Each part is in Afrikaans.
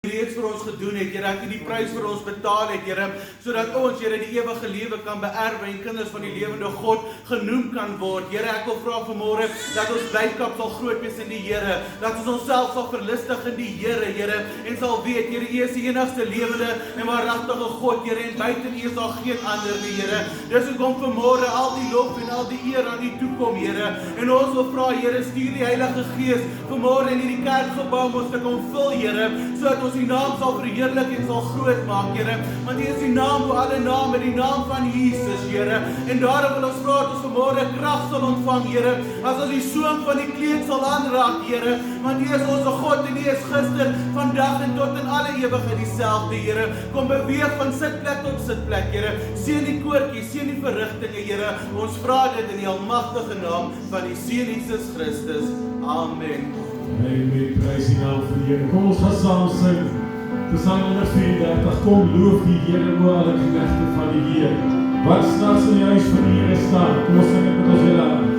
Reeds vir ons gedoen het, Here, ek het die prys vir ons betaal het, Here, sodat ons, Here, die ewige lewe kan beerwe en kinders van die lewende God genoem kan word. Here, ek wil vra vanmôre dat ons blydskap sal groot wees in die Here, dat ons onsself sal verlustig in die Here, Here, en sal weet, Here, U is die enigste lewende en waaragtige God, Here, en buite U is daar geen ander nie, Here. Dis hoekom vanmôre al die lof en al die eer aan U toe kom, Here. En ons wil vra, Here, stuur die Heilige Gees vanmôre in hierdie kerkgebou om ons te kom vul, Here, sodat ons die naam sal verheerlik en sal groot maak, Here, want U is die naam vir alle name, die naam van Jesus, Here, en daarom wil ons vra dat ons vanmôre krag sal ontvang, Here, as ons die soem van die kleed sal aanraak, Here, want U is ons God en U is gister, vandag en tot in alle ewigheid dieselfde, Here. Kom beweeg van sitplek tot sitplek, Here. Seën die koortjies, seën die verrigtinge, Here. Ons vra dit in die almagtige naam van die Seun Jesus Christus. Amen. Amen, prys die naam van die Here. Kom ons gaan saam sing. Psalm 134, kom loof die Here o alle knegte van die Here. Wat snags in die huis van die Here staan, kom ons sing dit met ons hele hart.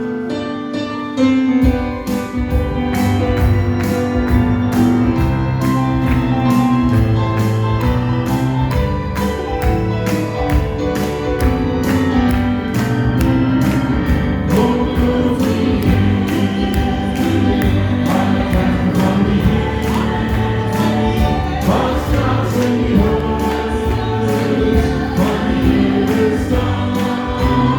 Stop.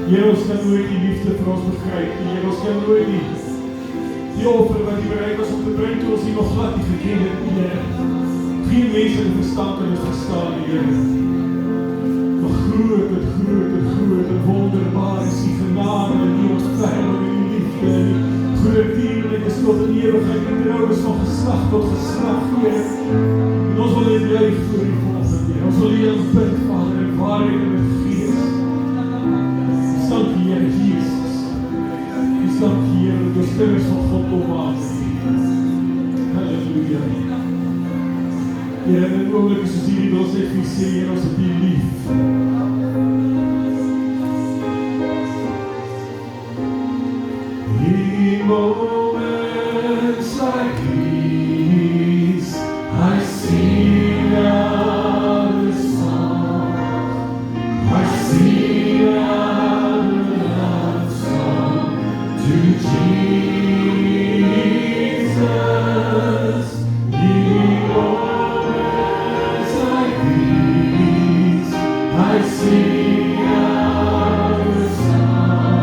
Here, ons kan nooit die liefde vir ons begryp nie. Here, ons kan nooit die offer wat U bereid was om te bring toe ons U nog glad nie geken het nie, Here. Geen mense in verstand kan dit verstaan, Here. Maar groot en wonderbaar is die genade en die ontferming en die liefde en die groot dierlik is tot in ewigheid en trouw is van geslag tot geslag, Here. En ons wil dit juist voor U vanoggend, Here. Ons wil U aanbid, Vader, in waarheid en in gees. Dank U, Here Jesus. Ons dank U, Here, dat ons kinders van God kom maken. Halleluja. Here, in het ogenblik is ons hier, ons het vir sê, Here, ons het U lief. In moments like these, I sing out a song. I sing out a love song to Jesus. In moments like these, I sing out a song.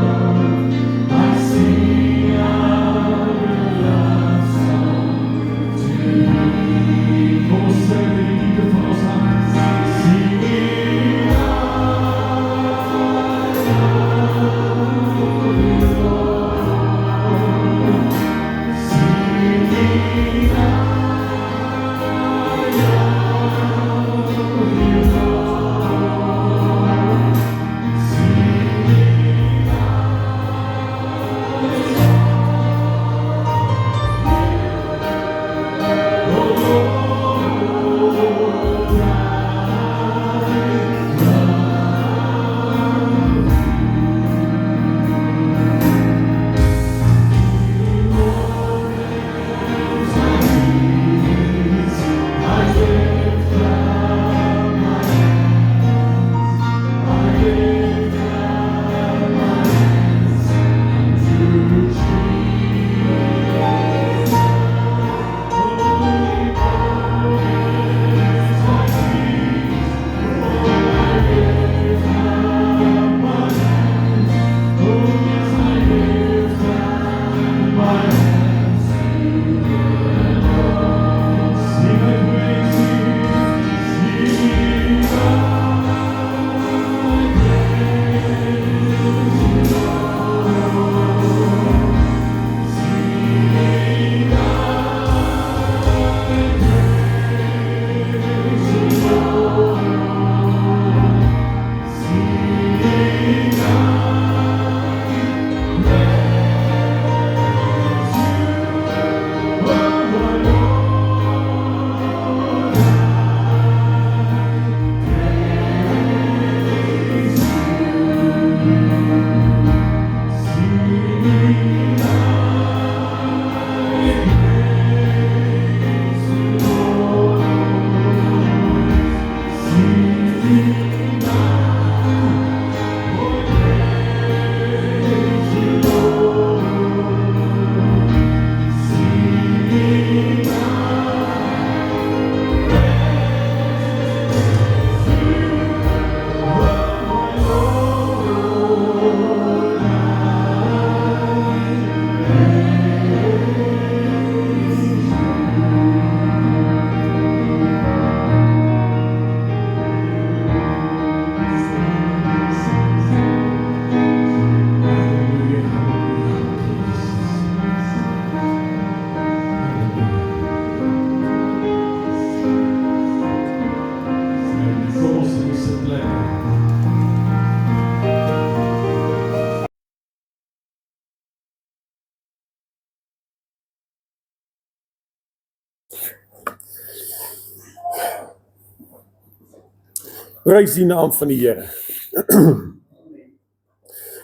Prys die naam van die Here.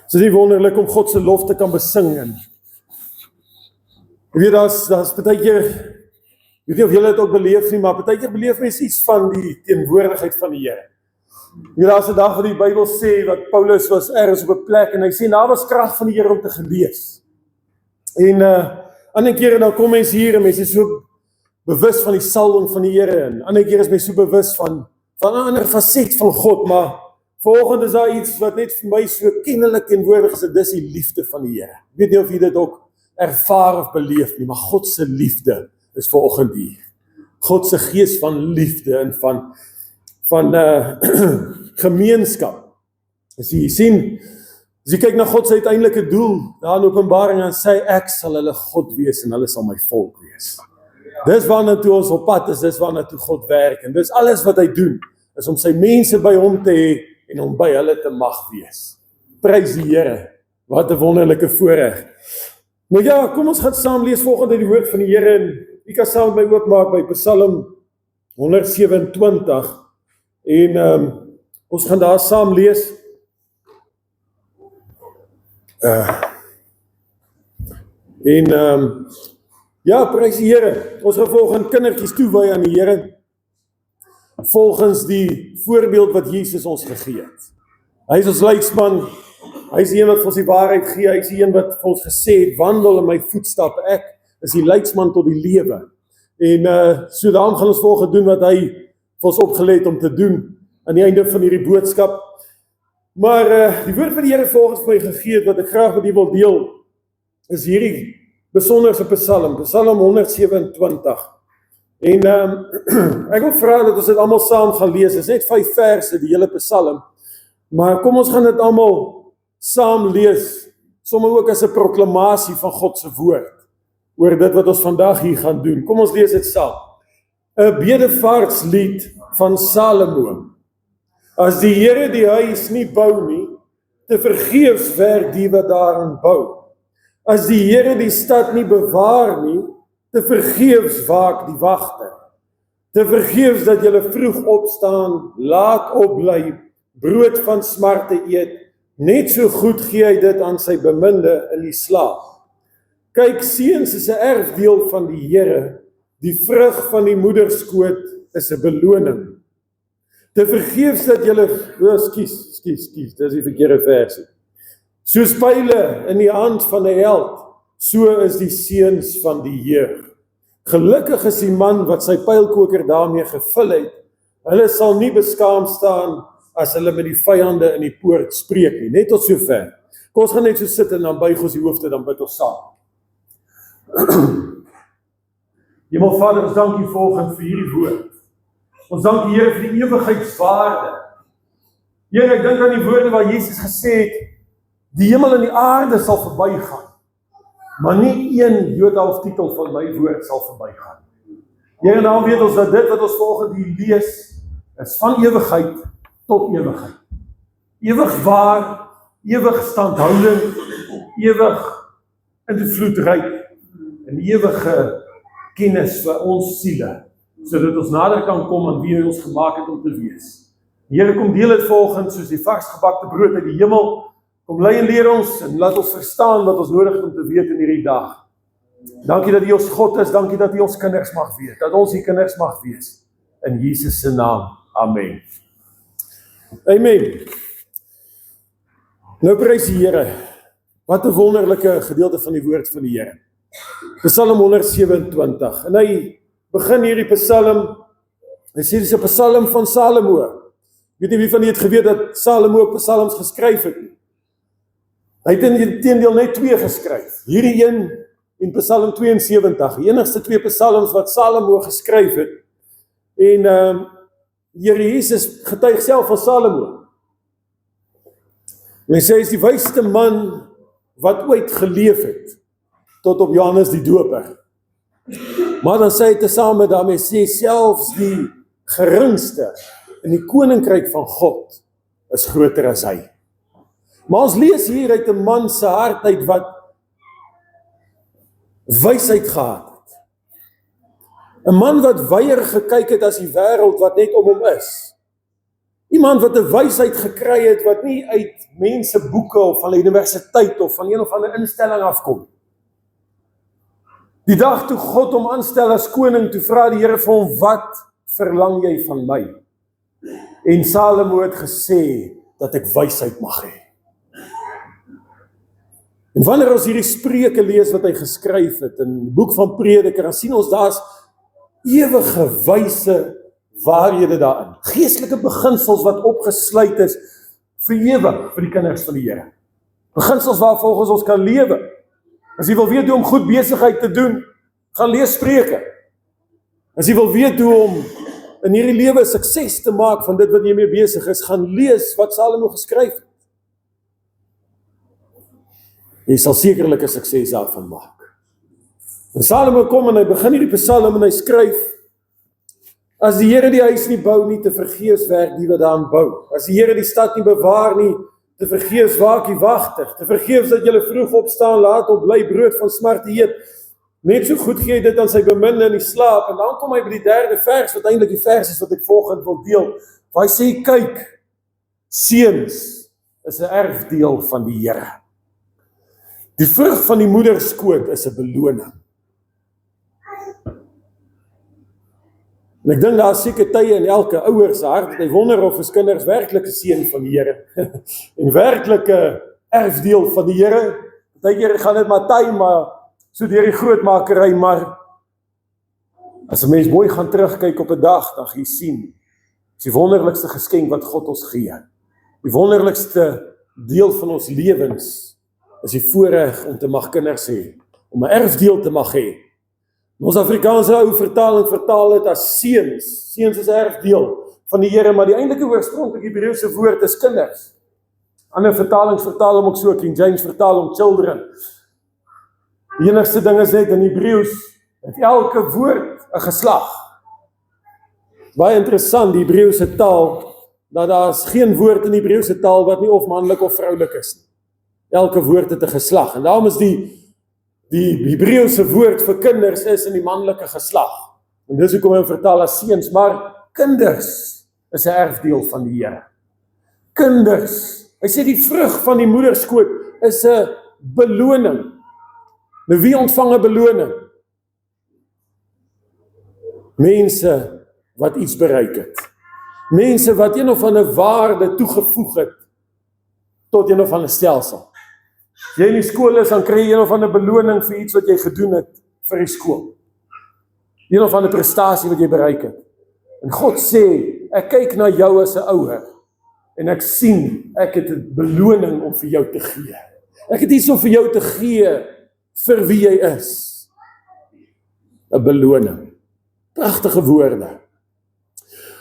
So is nie wonderlik om God se lof te kan besing en jy weet daar's baie keer, ek weet nie of julle dit ook beleef nie, maar baie keer beleef mens iets van die teenwoordigheid van die Here. Jy weet daar's 'n dag wat die Bybel sê dat Paulus was ergens op 'n plek en hy sê daar was krag van die Here om te gelees. En ander kere dan kom mens hier en mens is so bewus van die salwing van die Here en ander keer is mens so bewus van 'n ander faset van God, maar vanoggend is daar iets wat net vir my so kennelik teenwoordig is, dis die liefde van die Here. Ek weet nie of jy dit ook ervaar of beleef nie, maar God se liefde is vanoggend hier. God se gees van liefde en van gemeenskap. As jy sien, as jy kyk na God se uiteindelike doel, daar in Openbaring en sê ek sal hulle God wees en hulle sal my volk wees. Dis waarna toe ons op pad is, dis waarna toe God werk en dis alles wat hy doen, is om sy mense by hom te hê en om by hulle te mag wees. Prys die Here, wat 'n wonderlike voorreg. Nou ja, kom ons gaan saam lees volgende die woord van die Here en jy kan saam met my oopmaak by Psalm 127 en ons gaan daar saam lees. Ja, prys die Here. Ons gaan volgens kindertjies toewy aan die Here, volgens die voorbeeld wat Jesus ons gegee het. Hy is ons leidsman, hy is die een wat vir ons die waarheid gee, hy is die een wat vir ons gesê het, wandel in my voetstap, ek is die leidsman tot die lewe. En so daarom gaan ons volgens doen wat hy vir ons opgelê het om te doen, aan die einde van hierdie boodskap. Maar die woord van die Here volgens my gegee het, wat ek graag met u wil deel, is hierdie besonderse Psalm 127. En ek wil vra dat ons dit almal saam gaan lees. Dit is net 5 verse, die hele Psalm. Maar kom ons gaan dit almal saam lees, sommer ook as 'n proklamasie van God se woord, oor dit wat ons vandag hier gaan doen. Kom ons lees dit saam. 'n bedevaartslied van Salomo. As die Here die huis nie bou nie, te vergeefs werk die wat daarin bou. As die Here die stad nie bewaar nie, te vergeefs waak die wagter. Te vergeefs dat julle vroeg opstaan, laat opbly, brood van smarte eet, net so goed gee hy dit aan sy beminde in die slaap. Kyk, seuns is 'n erfdeel van die Here, die vrug van die moederskoot is 'n beloning. Te vergeefs dat julle, skies, dis die verkeerde versie. Soos pile in die hand van 'n held, so is die seuns van die jeug. Gelukkig is die man wat sy pylkoker daarmee gevul het, hulle sal nie beskaam staan as hulle met die vyande in die poort spreek nie, net tot sover. Kom ons gaan net so sit en dan buig ons die hoofde, dan bid ons saam. Hemelvader, ons dank U volgens vir hierdie woord. Ons dank U, Here, vir die ewigheidswaarde. Here, ek dink aan die woorde waar Jesus gesê het, die hemel en die aarde sal verbygaan, maar nie een jota of titel van my woord sal verbygaan. Here, nou weet ons dat dit wat ons volgens hier lees, is van ewigheid tot ewigheid. Ewig waar, ewig standhoudend, ewig invloedryk, en ewige kennis vir ons siele, sodat ons nader kan kom aan wie hy ons gemaak het om te wees. Here, kom deel het volgens soos die varsgebakte brood uit die hemel. Kom lei en leer ons en laat ons verstaan wat ons nodig het om te weet in hierdie dag. Dankie dat U ons God is, dankie dat U ons kinders mag wees, dat ons die kinders mag wees. In Jesus se naam, amen. Amen. Nou prys die Here. Wat 'n wonderlike gedeelte van die woord van die Here. Psalm 127, en hy begin hierdie psalm, hy sê dis 'n psalm van Salomo. Weet nie wie van julle het geweet dat Salomo ook psalms geskryf het nie. Hy het inteendeel net 2 geskryf. Hierdie een en Psalm 72, die enigste 2 psalms wat Salomo geskryf het. En Here Jesus getuig self van Salomo. En hy sê hy is die wysste man wat ooit geleef het, tot op Johannes die Doper. Maar dan sê hy tesame daarmee, sê selfs die geringste in die koninkryk van God is groter as hy. Maar ons lees hier uit 'n man se hart uit wat wysheid gehad het. 'n Man wat weier gekyk het as die wêreld wat net om hom is. Iemand wat 'n wysheid gekry het wat nie uit mense boeke of van 'n universiteit of van een of ander instelling afkom. Die dag toe God hom aanstel as koning, toe vra die Here vir hom, wat verlang jy van my? En Salomo het gesê, dat ek wysheid mag hê. En wanneer ons hierdie spreuke lees wat hy geskryf het, in die boek van Prediker, dan sien ons daar's ewige wyse waarhede daarin. Geestelike beginsels wat opgesluit is vir ewig vir die kinders van die Here. Beginsels waar volgens ons kan lewe. As jy wil weet hoe om goed besigheid te doen, gaan lees Spreuke. As jy wil weet hoe om in hierdie lewe sukses te maak van dit wat jy mee besig is, gaan lees wat Salomo geskryf het. Jy sal sekerlik 'n sukses daarvan maak. En Salomo kom en hy begin hierdie psalm en hy skryf, as die Here die huis nie bou nie, te vergeefs werk die wat daaraan bou. As die Here die stad nie bewaar nie, te vergeefs waak die wagter. Te vergeefs dat julle vroeg opstaan, laat op bly brood van smart eet. Net so goed gee hy dit aan sy beminde in die slaap. En dan kom hy by die 3de vers, wat eintlik die vers is wat ek volgende wil deel. Waar hy sê, kyk, seuns is 'n erfdeel van die Here. Die vrug van die moederskoot is 'n beloning. En ek dink daar is seker tye in elke ouer se hart, hy wonder of his kinders werklik 'n seun van die Here en werklik 'n erfdeel van die Here. Partykeer gaan dit maar tyd, maar so deur die grootmakery, maar as 'n mens mooi gaan terugkyk op 'n dag, dan gaan jy sien, is die wonderlikste geskenk wat God ons gee. Die wonderlikste deel van ons lewens is die voorreg om te mag kinders hê, om 'n erfdeel te mag hê. Ons Afrikaanse ou vertaling vertaal dit as seuns. Seuns is 'n erfdeel van die Here, maar die eintlike oorspronklike Hebreëse woord is kinders. Ander vertalings vertaal hom ook so, King James vertaal hom children. Die enigste ding is net in Hebreëus het elke woord 'n geslag. Baie interessant, die Hebreëse taal, dat daar is geen woord in die Hebreëse taal wat nie of manlik of vroulik is nie. Elke woord het 'n geslag. En daarom is die Hebreëse woord vir kinders is in die manlike geslag. En dis hoekom hy vertaal as seuns, maar kinders is 'n erfdeel van die Here. Kinders, hy sê die vrug van die moederskoot is 'n beloning. Nou wie ontvang 'n beloning? Mense wat iets bereik het. Mense wat een of ander waarde toegevoeg het tot een of ander stelsel. As jy in die skool is, dan kry jy een of ander beloning vir iets wat jy gedoen het vir die skool. Een of ander prestasie wat jy bereik het. En God sê, ek kyk na jou as 'n ouer, en ek sien, ek het 'n beloning om vir jou te gee. Ek het iets om vir jou te gee vir wie jy is. 'n beloning. Pragtige woorde.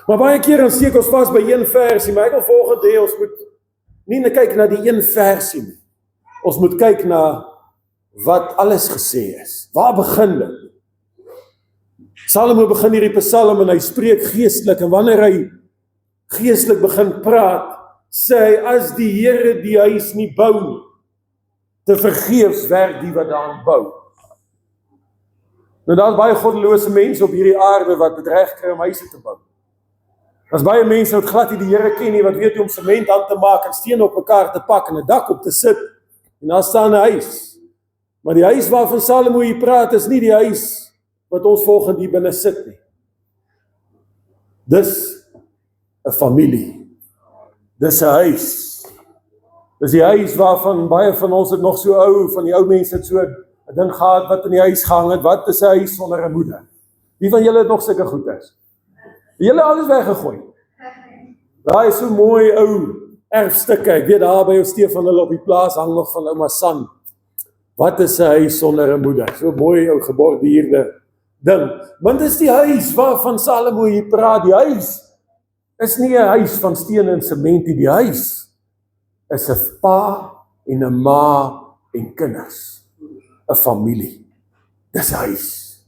Maar baie keer dan steek ons vas by een versie, maar ek wil volgende hê ons moet nie kyk na die een versie nie. Ons moet kyk na wat alles gesê is. Waar begin dit? Salomo begin hierdie psalm en hy spreek geestelik, en wanneer hy geestelik begin praat, sê hy, as die Here die huis nie bou nie, te vergeefs werk die wat daaraan bou. Nou daar is baie goddelose mense op hierdie aarde wat het reg kry om huise te bou. Daar's baie mense wat glad nie die Here ken nie, wat weet hoe om sement aan te maak en stene op mekaar te pak en 'n dak op te sit, en daar staan 'n huis. Maar die huis waarvan Salomo hier praat, is nie die huis wat ons volgende hier binne sit nie. Dis 'n familie. Dis 'n huis. Dis die huis waarvan baie van ons het nog so ou, van die ou mense het so 'n ding gehad wat in die huis gehang het. Wat is 'n huis sonder 'n moeder? Wie van julle het nog sulke goed is? Julle alles weggegooi. Daai is so mooi ou erfstukke. Ek weet daar by jou Stefan hulle op die plaas hang nog van ouma San. Wat is 'n huis sonder 'n moeder? So mooi ou geborduurde ding. Want dis die huis waarvan Salomo hier praat. Die huis is nie 'n huis van steen en sement nie. Die huis is 'n pa en 'n ma en kinders. 'n familie. Dis huis.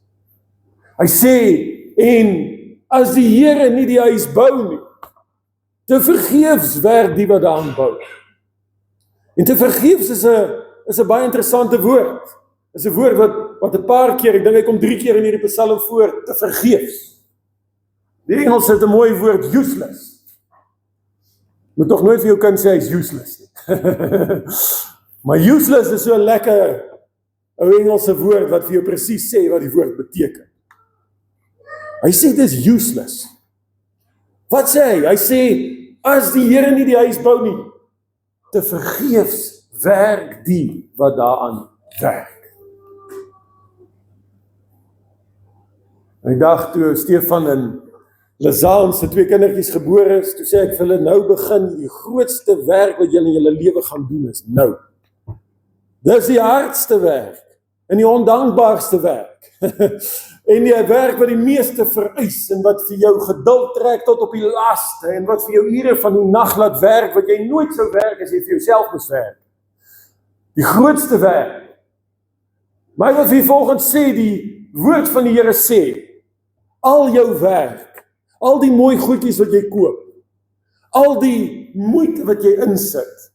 Hy sê, en as die Here nie die huis bou nie, te vergeefs werk die wat daaraan bou. En te vergeefs is 'n baie interessante woord. Is 'n woord wat 'n paar keer, ek dink hy kom 3 keer in hierdie psalm voor, te vergeefs. Die Engels het 'n mooi woord, useless. Moet tog nooit vir jou kind sê hy's useless nie. Maar useless is so 'n lekker ou Engelse woord wat vir jou presies sê wat die woord beteken. Hy sê dis useless. Wat sê hy? Hy sê, as die Here nie die huis bou nie, te vergeefs werk die wat daaraan werk. En die dag toe Stefan en Lazaan se 2 kindertjies gebore is, toe sê ek vir hulle, nou begin die grootste werk wat julle in julle lewe gaan doen is nou. Dis die hardste werk en die ondankbaarste werk. En die werk wat die meeste vereis en wat vir jou geduld trek tot op die laaste en wat vir jou ure van die nag laat werk wat jy nooit sou werk as jy vir jouself moes werk. Die grootste werk. Maar wat vir volgens sê, die woord van die Here sê, al jou werk, al die mooi goedjies wat jy koop, al die moeite wat jy insit,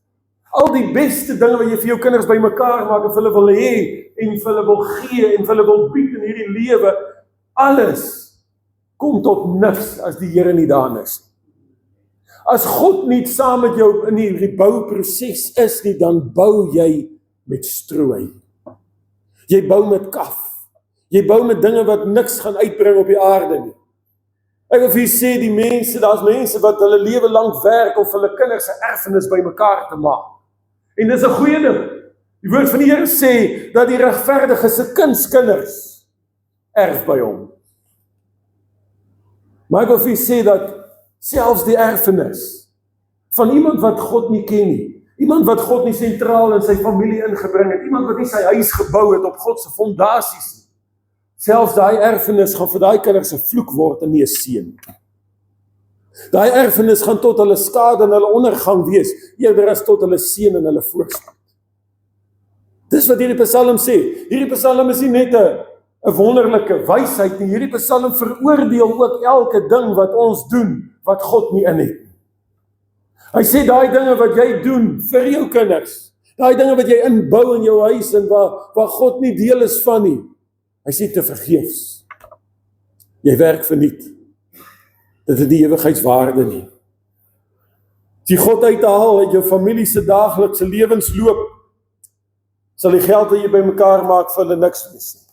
al die beste dinge wat jy vir jou kinders bymekaar maak en vir hulle wil hê en vir hulle wil gee en vir hulle wil bied in hierdie lewe, alles kom tot niks as die Here nie daar is. As God nie saam met jou in die bouproses is nie, dan bou jy met strooi. Jy bou met kaf. Jy bou met dinge wat niks gaan uitbring op die aarde nie. Ek wil vir julle sê, die mense, daar's mense wat hulle lewe lank werk om vir hulle kinders se erfenis bymekaar te maak. En dis 'n goeie ding. Die woord van die Here sê dat die regverdige se kinders erf by hom. Maar ek wil vir julle sê dat selfs die erfenis van iemand wat God nie ken nie, iemand wat God nie sentraal in sy familie ingebring het, iemand wat nie sy huis gebou het op God se fondasies nie, selfs daai erfenis gaan vir daai kinders 'n vloek word en nie 'n seën. Daai erfenis gaan tot hulle skade en hulle ondergang wees, eerder as tot hulle seën en hulle voorspoed. Dis wat hierdie psalm sê. Hierdie psalm is nie net 'n wonderlike wysheid nie. Hierdie psalm veroordeel ook elke ding wat ons doen, wat God nie in het. Hy sê daai dinge wat jy doen vir jou kinders, daai dinge wat jy inbou in jou huis en waar God nie deel is van nie, hy sê te vergeefs. Jy werk verniet. Dit het die ewigheidswaarde nie. As jy God uithaal uit jou familie se daaglikse lewensloop, sal die geld wat jy bymekaar maak vir hulle niks wees nie.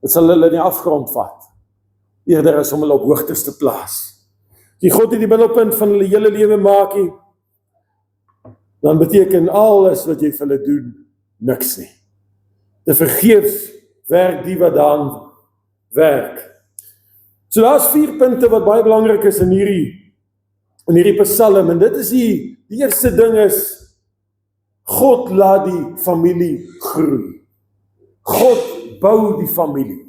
Dit sal hulle in die afgrond vat, eerder as om hulle op hoogtes te plaas. As jy God in die middelpunt van hulle hele lewe maak nie, dan beteken alles wat jy vir hulle doen, niks nie. Te vergeefs werk die wat daan werk. So daar's 4 punte wat baie belangrik is in hierdie psalm, en dit is die eerste ding is, God laat die familie groei. God bou die familie.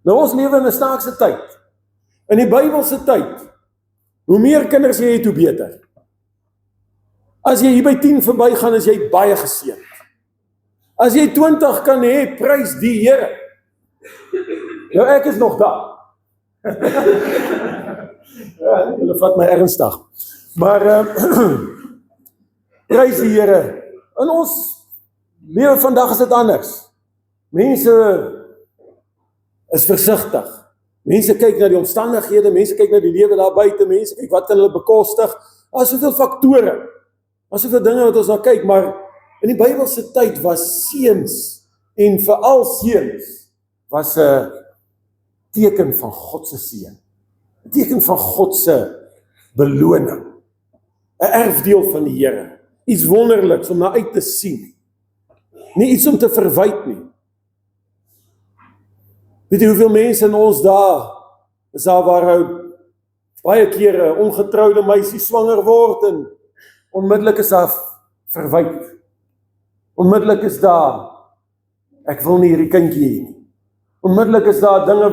Nou ons lewe in 'n snaakse tyd. In die Bybelse tyd, hoe meer kinders jy het, hoe beter. As jy hier by 10 verbygaan, is jy baie geseënd. As jy 20 kan hê, prys die Here. Nou ek is nog daar. Ja, hulle vat my ernstig. Maar prys die Here. In ons lewe vandag is dit anders. Mense is versigtig. Mense kyk na die omstandighede, mense kyk na die lewe daar buite, mense kyk wat kan hulle bekostig. Daar is soveel faktore. Daar is soveel dinge wat ons na kyk, maar in die Bybelse tyd was seuns en veral seuns was 'n teken van God se seën. 'n Teken van God se beloning. 'n Erfdeel van die Here. Iets wonderliks om na uit te sien. Nie iets om te verwyd nie. Weet jy hoeveel mense in ons daar is daar waar baie kere 'n ongetroude meisie swanger word en onmiddellik is daar verwyd. Onmiddellik is daar, ek wil nie hierdie kindjie hê nie. Onmiddellik is daar dinge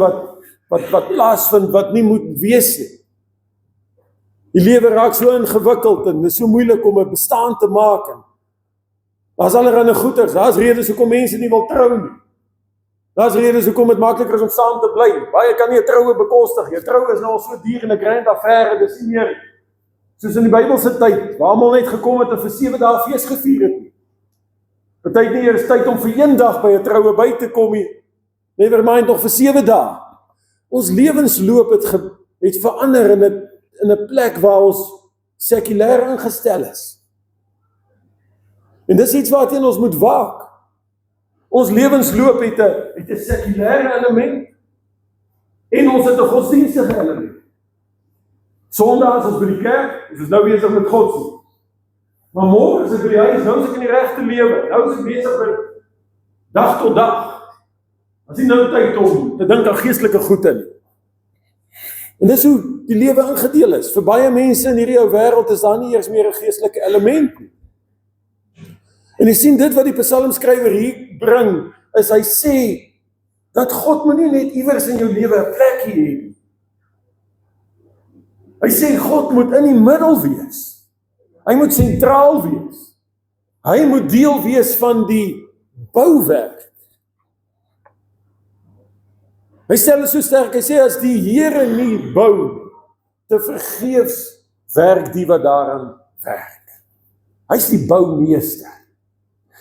wat plaasvind, wat nie moet wees nie. Die lewe raak so ingewikkeld en dit is so moeilik om 'n bestaan te maak. Daar's allerlei goeters, daar's redes hoekom mense nie wil trou nie. Daar's redes hoekom dit makliker is om saam te bly. Baie kan nie 'n troue bekostig. Jou troue is nou al so duur en 'n grand affære, dis nie meer soos in die Bybelse tyd, waar almal net gekom het en vir 7 dae fees gevier het. Party nie eers tyd om vir 1 dag by 'n troue by te kom nie. Never mind nog vir 7 dae. Ons lewensloop het verander in 'n plek waar ons sekulêr ingestel is. En dis iets waarteen ons moet waak. Ons lewensloop het 'n sekulêre element en ons het 'n godsdienstige element. Sondag is ons by die kerk, ons is nou besig met godsdienst. Maar môre is ek by die huis, nou is ek in die regte lewe. Nou is ek besig met dag tot dag. As nie nou tyd om te dink aan geestelike goede nie. En dis hoe die lewe ingedeel is. Vir baie mense in hierdie ou wêreld is daar nie eers meer 'n geestelike element nie. En jy sien dit wat die psalmskrywer hier bring, is hy sê dat God moet nie net iewers in jou lewe 'n plekkie hê nie. Hy sê God moet in die middel wees. Hy moet sentraal wees. Hy moet deel wees van die bouwerk. Hy stel dit so sterk, hy sê as die Here nie bou, te vergeefs werk die wat daaraan werk. Hy is die boumeester.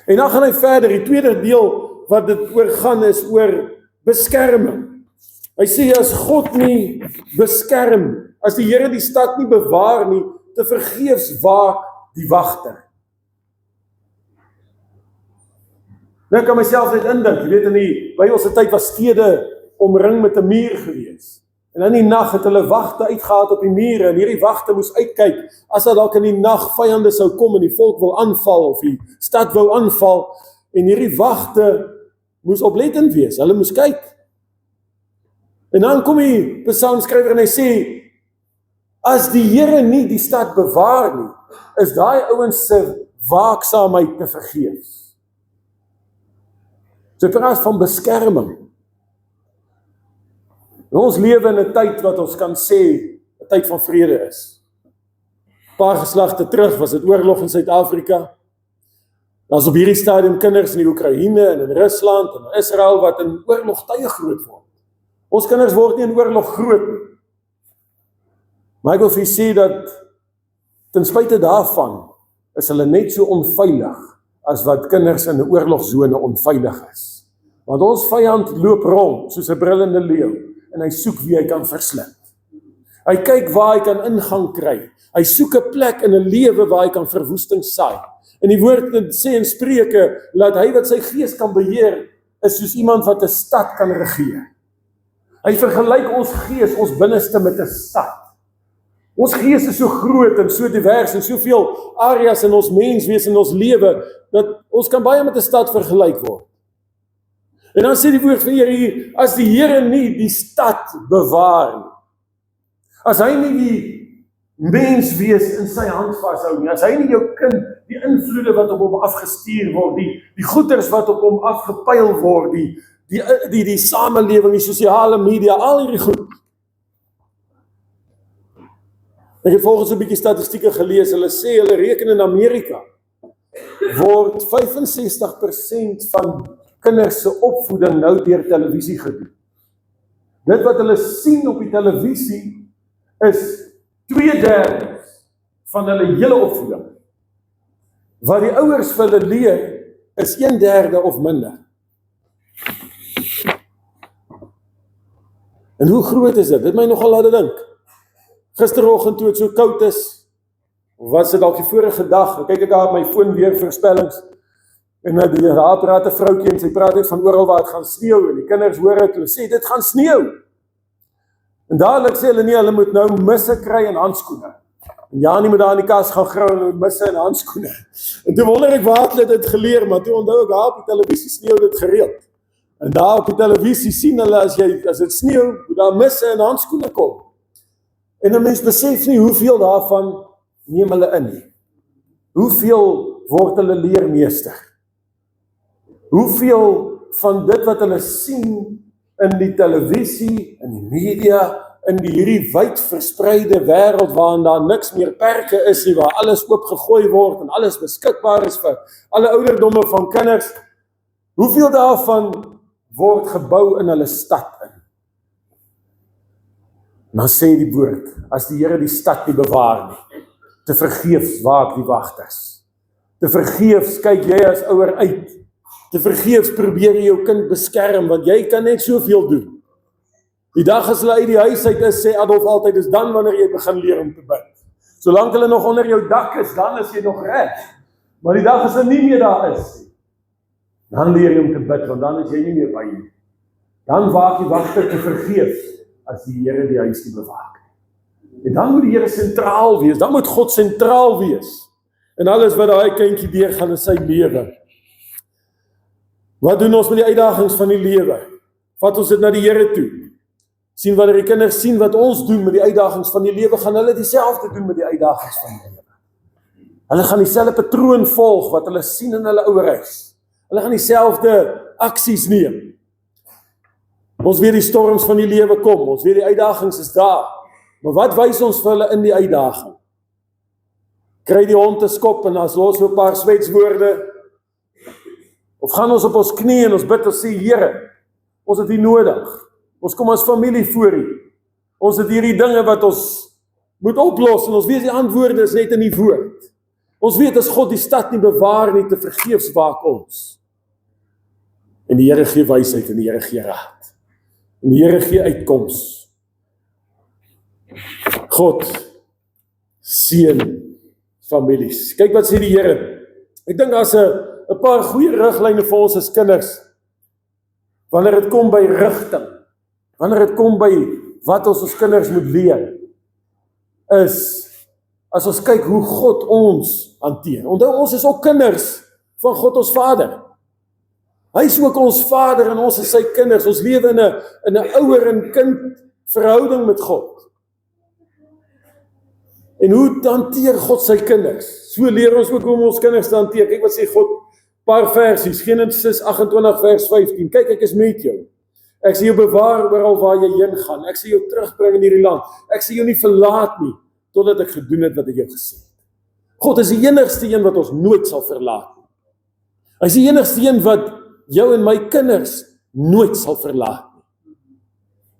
En dan gaan hy verder, die tweede deel wat dit oor gaan is oor beskerming. Hy sê as God nie beskerm, as die Here die stad nie bewaar nie, te vergeefs waak die wagter. Nou kan myself net indink, jy weet in die Bybelse tyd was stede omring met 'n muur gewees. En in die nag het hulle wagte uitgehaal op die mure en hierdie wagte moes uitkyk as daar dalk in die nag vyande sou kom en die volk wil aanval of die stad wou aanval en hierdie wagte moes oplettend wees. Hulle moes kyk. En dan kom die psalmskrywer en hy sê as die Here nie die stad bewaar nie, is daai ouens se waaksaamheid te vergeefs. So praat van beskerming. En ons lewe in 'n tyd wat ons kan sê 'n tyd van vrede is. 'n Paar geslagte terug was dit oorlog in Suid-Afrika. Daar's op hierdie stadium kinders in die Oekraïne en in Rusland en in Israel wat in oorlogtye groot word. Ons kinders word nie in oorlog groot nie. Maar ek wil vir julle sê dat ten spyte daarvan is hulle net so onveilig as wat kinders in 'n oorlogsone onveilig is. Want ons vyand loop rond soos 'n brullende leeu en hy soek wie hy kan verslind. Hy kyk waar hy kan ingang kry. Hy soek 'n plek in 'n lewe waar hy kan verwoesting saai. En die woord sê in Spreuke, laat hy wat sy gees kan beheer, is soos iemand wat 'n stad kan regeer. Hy vergelyk ons gees, ons binneste met 'n stad. Ons gees is so groot en so divers en soveel areas in ons menswees en ons lewe, dat ons kan baie met 'n stad vergelyk word. En dan sê die woord van Here hier, as die Here nie die stad bewaar nie, as hy nie die menswees in sy hand vashou nie, as hy nie jou kind die invloede wat op hom afgestuur word, die goeders wat op hom afgepyl word, die samelewing, die sosiale media, al hierdie goed. Ek het volgens 'n bietjie statistieke gelees, hulle sê, hulle reken in Amerika, word 65% van kinders se opvoeding nou deur televisie gedoen. Dit wat hulle sien op die televisie, is 2/3 van hulle hele opvoeding. Wat die ouers vir hulle leer, is 1/3 of minder. En hoe groot is dit? Dit my nogal laat dink. Gisteroggend toe het so koud is, of was dit dalk die vorige dag, kyk ek daar op my foon weer voorspellings, en daar praat 'n vroutjie en sy praat net van oral waar het gaan sneeu, en die kinders hoor het, hulle sê, dit gaan sneeu. En dadelik sê hulle nie, hulle moet nou misse kry en handskoene. En Janie moet daar in die kas gaan grou en met misse en handskoene. En toe wonder ek waar het hulle dit geleer, maar toe onthou ek daar op die televisie sneeu dit gereeld. En daar op die televisie sien hulle, as dit sneeu, moet daar misse en handskoene kom. En 'n mens besef nie hoeveel daarvan neem hulle in nie. Hoeveel word hulle leermeester? Hoeveel van dit wat hulle sien in die televisie, in die media, in hierdie wyd verspreide wêreld waarin daar niks meer perke is nie, waar alles oopgegooi word en alles beskikbaar is vir alle ouderdomme van kinders, hoeveel daarvan word gebou in hulle stad in? Dan sê die woord, as die Here die stad nie bewaar nie, te vergeefs waak die wagters. Te vergeefs kyk jy as ouer uit. Te vergeefs probeer jy jou kind beskerm, want jy kan net soveel doen. Die dag as hulle uit die huis uit is, sê Adolf altyd, is dan wanneer jy begin leer om te bid. Solank hulle nog onder jou dak is, dan is jy nog reg. Maar die dag as hulle nie meer daar is, dan leer jy om te bid, want dan is jy nie meer by jy. Dan waak die wagter te vergeefs, as die Here die huis nie bewaak. En dan moet die Here sentraal wees, dan moet God sentraal wees. En alles wat daai kindjie deurgaan in sy lewe. Wat doen ons met die uitdagings van die lewe? Vat ons dit na die Here toe. Sien wanneer die kinders sien wat ons doen met die uitdagings van die lewe, gaan hulle dieselfde doen met die uitdagings van die lewe. Hulle gaan dieselfde patroon volg wat hulle sien in hulle ouerhuis. Hulle gaan dieselfde aksies neem. Ons weet die storms van die lewe kom, ons weet die uitdagings is daar. Maar wat wys ons vir hulle in die uitdaging? Kry die hond te skop en as los 'n paar swetswoorde, of gaan ons op ons knie en ons bid en sê, Here, ons het U nodig. Ons kom as familie voor U. Ons het hierdie dinge wat ons moet oplos en ons weet die antwoorde is net in die woord. Ons weet as God die stad nie bewaar nie, te vergeefs waak ons. En die Here gee wysheid en die Here gee raad. En die Here gee uitkoms. God seën families. Kyk wat sê die Here. Ek dink daar's 'n paar goeie riglyne vir ons as kinders. Wanneer dit kom by rigting, wanneer dit kom by wat ons kinders moet leer, is as ons kyk hoe God ons hanteer. Onthou, ons is ook kinders van God ons Vader. Hy is ook ons Vader en ons is sy kinders. Ons lewe in 'n ouer en kind verhouding met God. En hoe hanteer God sy kinders? So leer ons ook hoe om ons kinders te hanteer. Kyk wat sê God, paar versies, Genesis 28 vers 15. Kyk, ek is met jou. Ek sal jou bewaar oral waar jy heen gaan. Ek sal jou terugbring in hierdie land. Ek sal jou nie verlaat nie, totdat ek gedoen het wat ek jou gesê het. God is die enigste een wat ons nooit sal verlaat nie. Hy is die enigste een wat jou en my kinders nooit sal verlaat nie.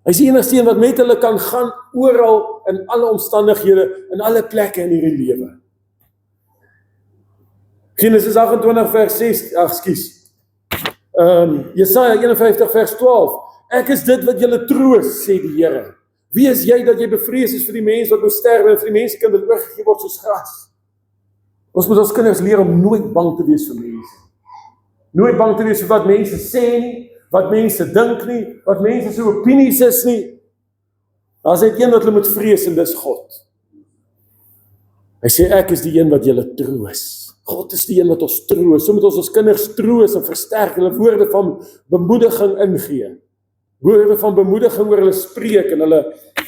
Hy is die enigste een wat met hulle kan gaan oral in alle omstandighede, in alle plekke in hierdie lewe. Genesis 28 vers 6, Jesaja 51 vers 12. Ek is dit wat julle troos, sê die Here. Wie is jy dat jy bevrees is vir die mens wat moet sterwe en vir die mensekind wat oorgegee word soos gras? Ons moet ons kinders leer om nooit bang te wees vir mense. Nooit bang te wees vir wat mense sê nie, wat mense dink nie, wat mense se opinies is nie. Daar is net een wat hulle moet vrees en dis God. Hy sê ek is die een wat julle troos. God is die een wat ons troos. So moet ons kinders troos en versterk, hulle woorde van bemoediging ingee. Woorde van bemoediging oor hulle spreek en hulle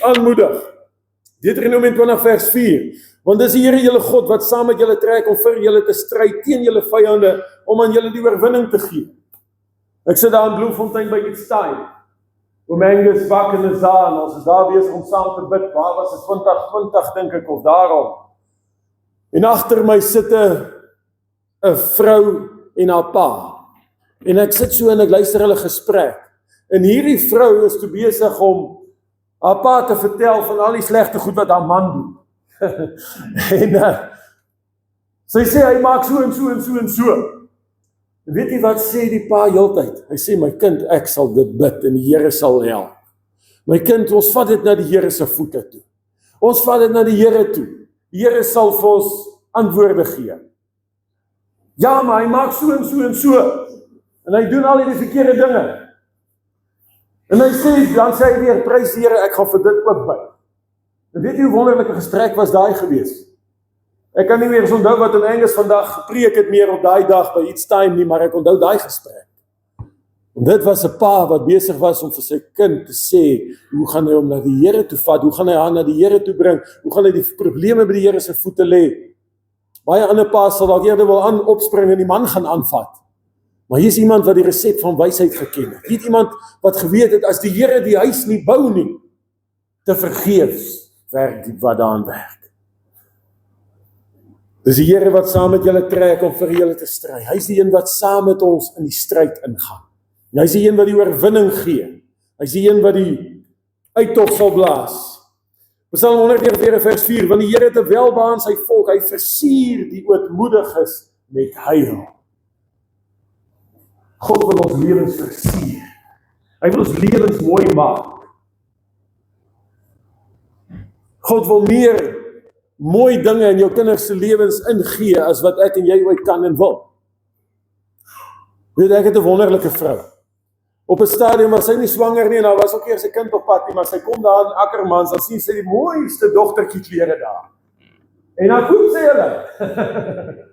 aanmoedig. Deuteronomium 20 vers 4. Want dis die Here julle God wat saam met julle trek om vir julle te stry teen julle vyande, om aan julle die oorwinning te gee. Ek sit daar in Bloemfontein by It's Time. Oom Angus, Bak en Nazaan, ons is daar besig om saam te bid. Waar was dit 2020 dink ek, of daarom. En agter my sit 'n vrou en haar pa. En ek sit so en ek luister hulle gesprek. En hierdie vrou is toe besig om haar pa te vertel van al die slegte goed wat haar man doen. En sy sê, hy maak so en so en so en so. En weet jy wat sê die pa heeltyd? Hy sê, my kind, ek sal dit bid en die Here sal help. My kind, ons vat dit na die Here se voete toe. Ons vat dit na die Here toe. Die Here sal vir ons antwoorde gee. Ja, maar hy maak so en so en so. En hy doen al die verkeerde dinge. En hy sê, dan sê hy weer, prys die Here, ek gaan vir dit ook by. En weet jy hoe wonderlike gesprek was daai gewees? Ek kan nie meer onthou wat Oom Angus vandag gepreek het meer op daai dag by It's Time nie, maar ek onthou daai gesprek. En dit was 'n pa wat besig was om vir sy kind te sê, hoe gaan hy hom na die Here toe vat, hoe gaan hy haar na die Here toe bring, hoe gaan hy die probleme by die Here se voete lê. Baie ander pa's sal dalk eerder wil opspring en die man gaan aanvat. Maar hier is iemand wat die resep van wysheid geken het. Hier is iemand wat geweet het, as die Here die huis nie bou nie, te vergeefs werk die wat daaraan werk. Dis die Here wat saam met julle trek om vir julle te stry. Hy is die een wat saam met ons in die stryd ingaan. En hy is die een wat die oorwinning gee. Hy is die een wat die uittog sal blaas. Psalm 149 vers 4, want die Here het 'n welbehae aan sy volk, hy versier die ootmoediges met heil. God wil ons lewens versier. Hy wil ons lewens mooi maak. God wil meer mooi dinge in jou kinders se lewens ingee as wat ek en jy ooit kan en wil. Weet ek het 'n wonderlike vrou. Op 'n stadium was sy nie swanger nie en daar was ook eers 'n kind op pad nie, maar sy kom daar in Ackermans, dan sien sy die mooiste dogtertjie klere daar. En dan koop sy hulle.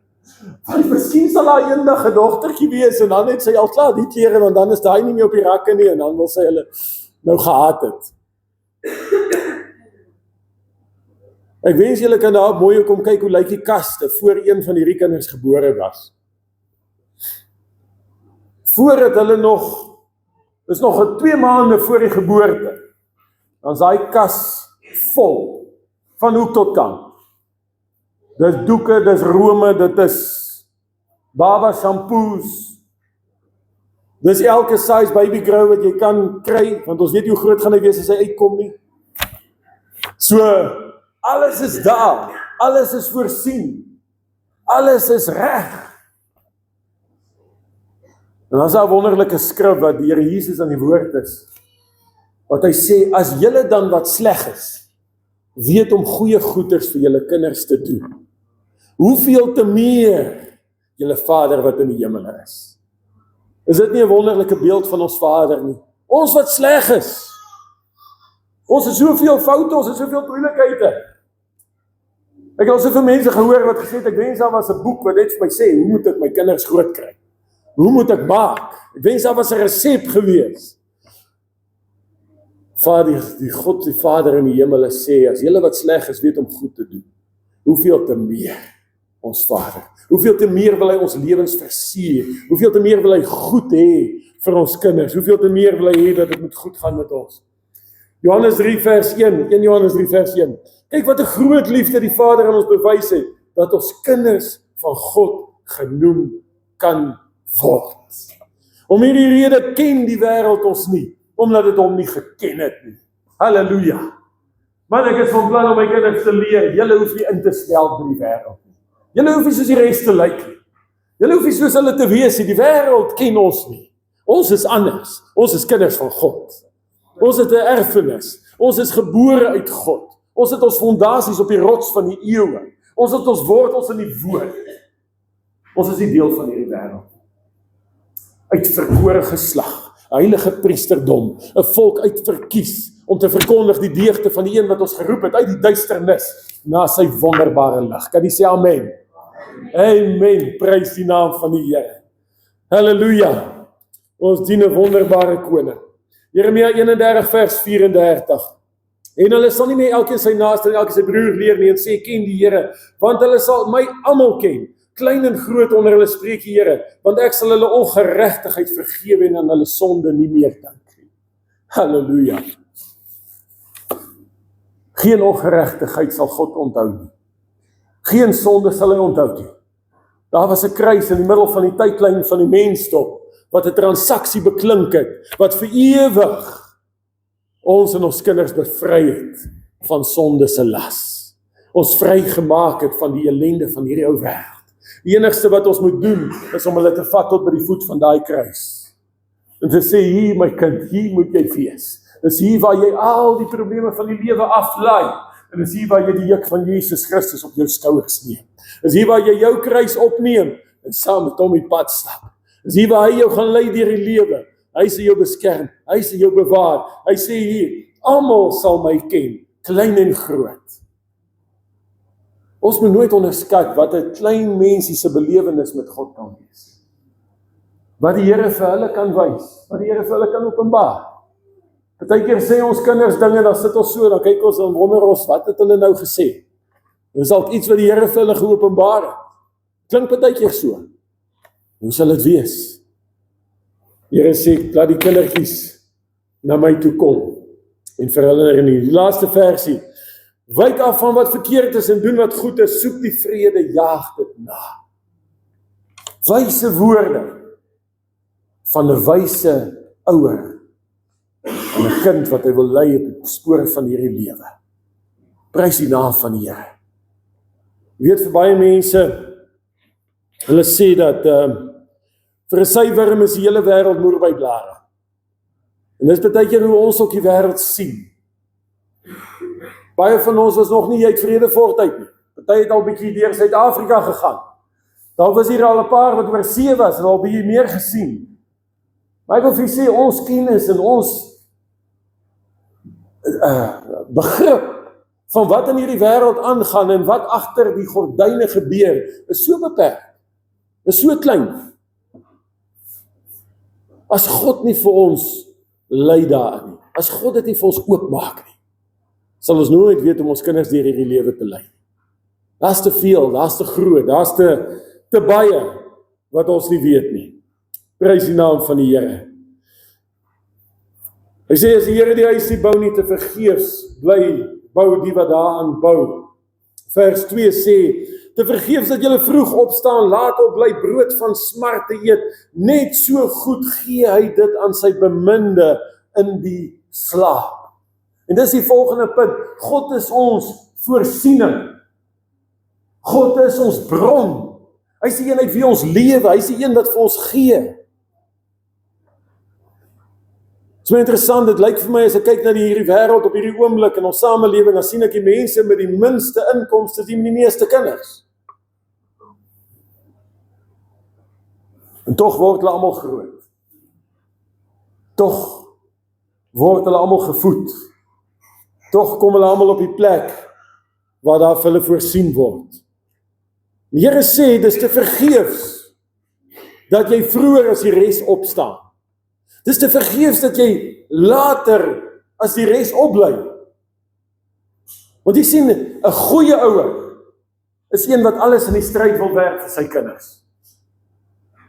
Want miskien sal daar eendag 'n dogtertjie wees en dan het sy al klaar die klere, want dan is daai nie meer op die rakke nie en dan wil sy hulle nou gehaat het. Ek wens julle kan daar mooi kom kyk hoe lyk die kaste voor een van hierdie kinders gebore was. Voordat hulle is nog 2 maande voor die geboorte, dan is daai kas vol, van hoek tot kant. Dis doeke, dis rome, dit is baba shampoos, dis elke size baby grow wat jy kan kry, want ons weet hoe groot gaan hy wees as hy uitkom nie. So, alles is daar, alles is voorsien, alles is reg. En dan is daar 'n wonderlike skrif wat die Here Jesus aan die woord is, wat hy sê, as julle dan wat sleg is, weet om goeie goeders vir julle kinders te doen, hoeveel te meer julle Vader wat in die hemel is. Is dit nie 'n wonderlike beeld van ons Vader nie? Ons wat sleg is, ons het soveel foute, ons het soveel moeilikhede. Ek het al soveel mense gehoor wat gesê het, ek wens daar was 'n boek wat net vir my sê, hoe moet ek my kinders groot kry? Hoe moet ek maak? Ek wens daar was 'n resep gewees. Vader, die God, die Vader in die hemel sê, as julle wat sleg is, weet om goed te doen, hoeveel te meer ons Vader, hoeveel te meer wil hy ons lewens versier, hoeveel te meer wil hy goed hê vir ons kinders, hoeveel te meer wil hy hê dat dit moet goed gaan met ons. Johannes 3 vers 1, 1 Johannes 3 vers 1, kyk wat 'n groot liefde die Vader aan ons bewys het, dat ons kinders van God genoem kan word. Om hierdie rede ken die wêreld ons nie, omdat dit hom nie geken het nie. Halleluja. Man, ek is van plan om my kinders te leer, julle hoef nie in te stel by die wêreld nie. Julle hoef nie soos die res te lyk nie. Julle hoef nie soos hulle te wees nie, die wêreld ken ons nie. Ons is anders, ons is kinders van God. Ons het 'n erfenis, ons is gebore uit God. Ons het ons fondasies op die rots van die eeue. Ons het ons wortels in die woord. Ons is nie deel van hierdie wêreld. Uitverkore geslag, heilige priesterdom, 'n volk uitverkies om te verkondig die deugde van die een wat ons geroep het uit die duisternis na sy wonderbare lig. Kan jy sê amen? Amen. Prys die naam van die Here. Halleluja. Ons dien 'n wonderbare koning. Jeremia 31 vers 34. En hulle sal nie meer elkeen sy naaste en elkeen sy broer leer nie en sê, ken die Here, want hulle sal my almal ken, klein en groot onder hulle spreek die Here, want ek sal hulle ongeregtigheid vergewe en aan hulle sonde nie meer dink nie. Halleluja. Geen ongeregtigheid sal God onthou nie. Geen sonde sal hy onthou nie. Daar was 'n kruis in die middel van die tydlyn van die mensdom, wat 'n transaksie beklink het, wat vir ewig ons en ons kinders bevry het van sonde se las. Ons vrygemaak het van die ellende van hierdie ou wêreld. Die enigste wat ons moet doen, is om hulle te vat tot by die voet van daai kruis. En te sê, hier my kind, hier moet jy wees. Dis hier waar jy al die probleme van die lewe aflaai. En dis hier waar jy die juk van Jesus Christus op jou skouers neem. Dis hier waar jy jou kruis opneem en saam met hom die pad stap. Dis hier waar hy jou gaan lei deur die lewe. Hy sal jou beskerm, hy sal jou bewaar. Hy sê hier, almal sal my ken, klein en groot. Ons moet nooit onderskat wat 'n klein mensie se belewenis met God kan wees. Wat die Here vir hulle kan wys, wat die Here vir hulle kan openbaar. Partykeer sê ons kinders dinge, dan sit ons so, dan kyk ons en wonder ons, wat het hulle nou gesê? Dis dalk iets wat die Here vir hulle geopenbaar het. Klink partykeer so. Hoe sal dit wees? Die Here sê, laat die kindertjies na my toe kom en vir hulle herinner. Die laaste versie, wyk af van wat verkeerd is en doen wat goed is, soek die vrede, jaag dit na. Wyse woorde van 'n wyse ouer en 'n kind wat hy wil lei op die spore van hierdie lewe. Prys die naam van die Here. Jy weet, vir baie mense, hulle sê dat vir 'n sywerm is die hele wêreld moerbeiblare. En dis baie keer hoe ons ook die wêreld sien. Baie van ons was nog nie uit Vredefort uit nie. Party het al bietjie deur Suid-Afrika gegaan. Daar was hier al 'n paar wat oor see was en al bietjie meer gesien. Maar ek wil vir sê, ons kennis en ons begrip van wat in hierdie wêreld aangaan en wat agter die gordyne gebeur, is so beperk. Is so klein. As God nie vir ons lei daarin nie, as God dit nie vir ons oopmaak nie, sal ons nooit weet om ons kinders deur hierdie lewe te lei. Daar's te veel, daar's te groot, daar's te baie wat ons nie weet nie. Prys die naam van die Here. Hy sê, as die Here die huis nie bou nie, te vergeefs bly bou die wat daaraan bou. Vers 2 sê, te vergeefs dat julle vroeg opstaan, laat op bly brood van smart te eet, net so goed gee hy dit aan sy beminde in die slaap. En dis die volgende punt, God is ons voorsiening. God is ons bron. Hy is die een uit wie ons lewe, hy is die een wat vir ons gee. Dit is my interessant, dit lyk vir my as ek kyk na hierdie wêreld op hierdie oomblik in ons samelewing, dan sien ek die mense met die minste inkomste, die meeste kinders. En tog word hulle almal groot. Tog word hulle almal gevoed. Tog kom hulle almal op die plek waar daar vir hulle voorsien word. Die Here sê, dis te vergeefs dat jy vroeër as die res opstaan. Dis te vergeefs dat jy later as die res opbly. Want jy sien, 'n goeie ouer is een wat alles in die stryd wil werk vir sy kinders.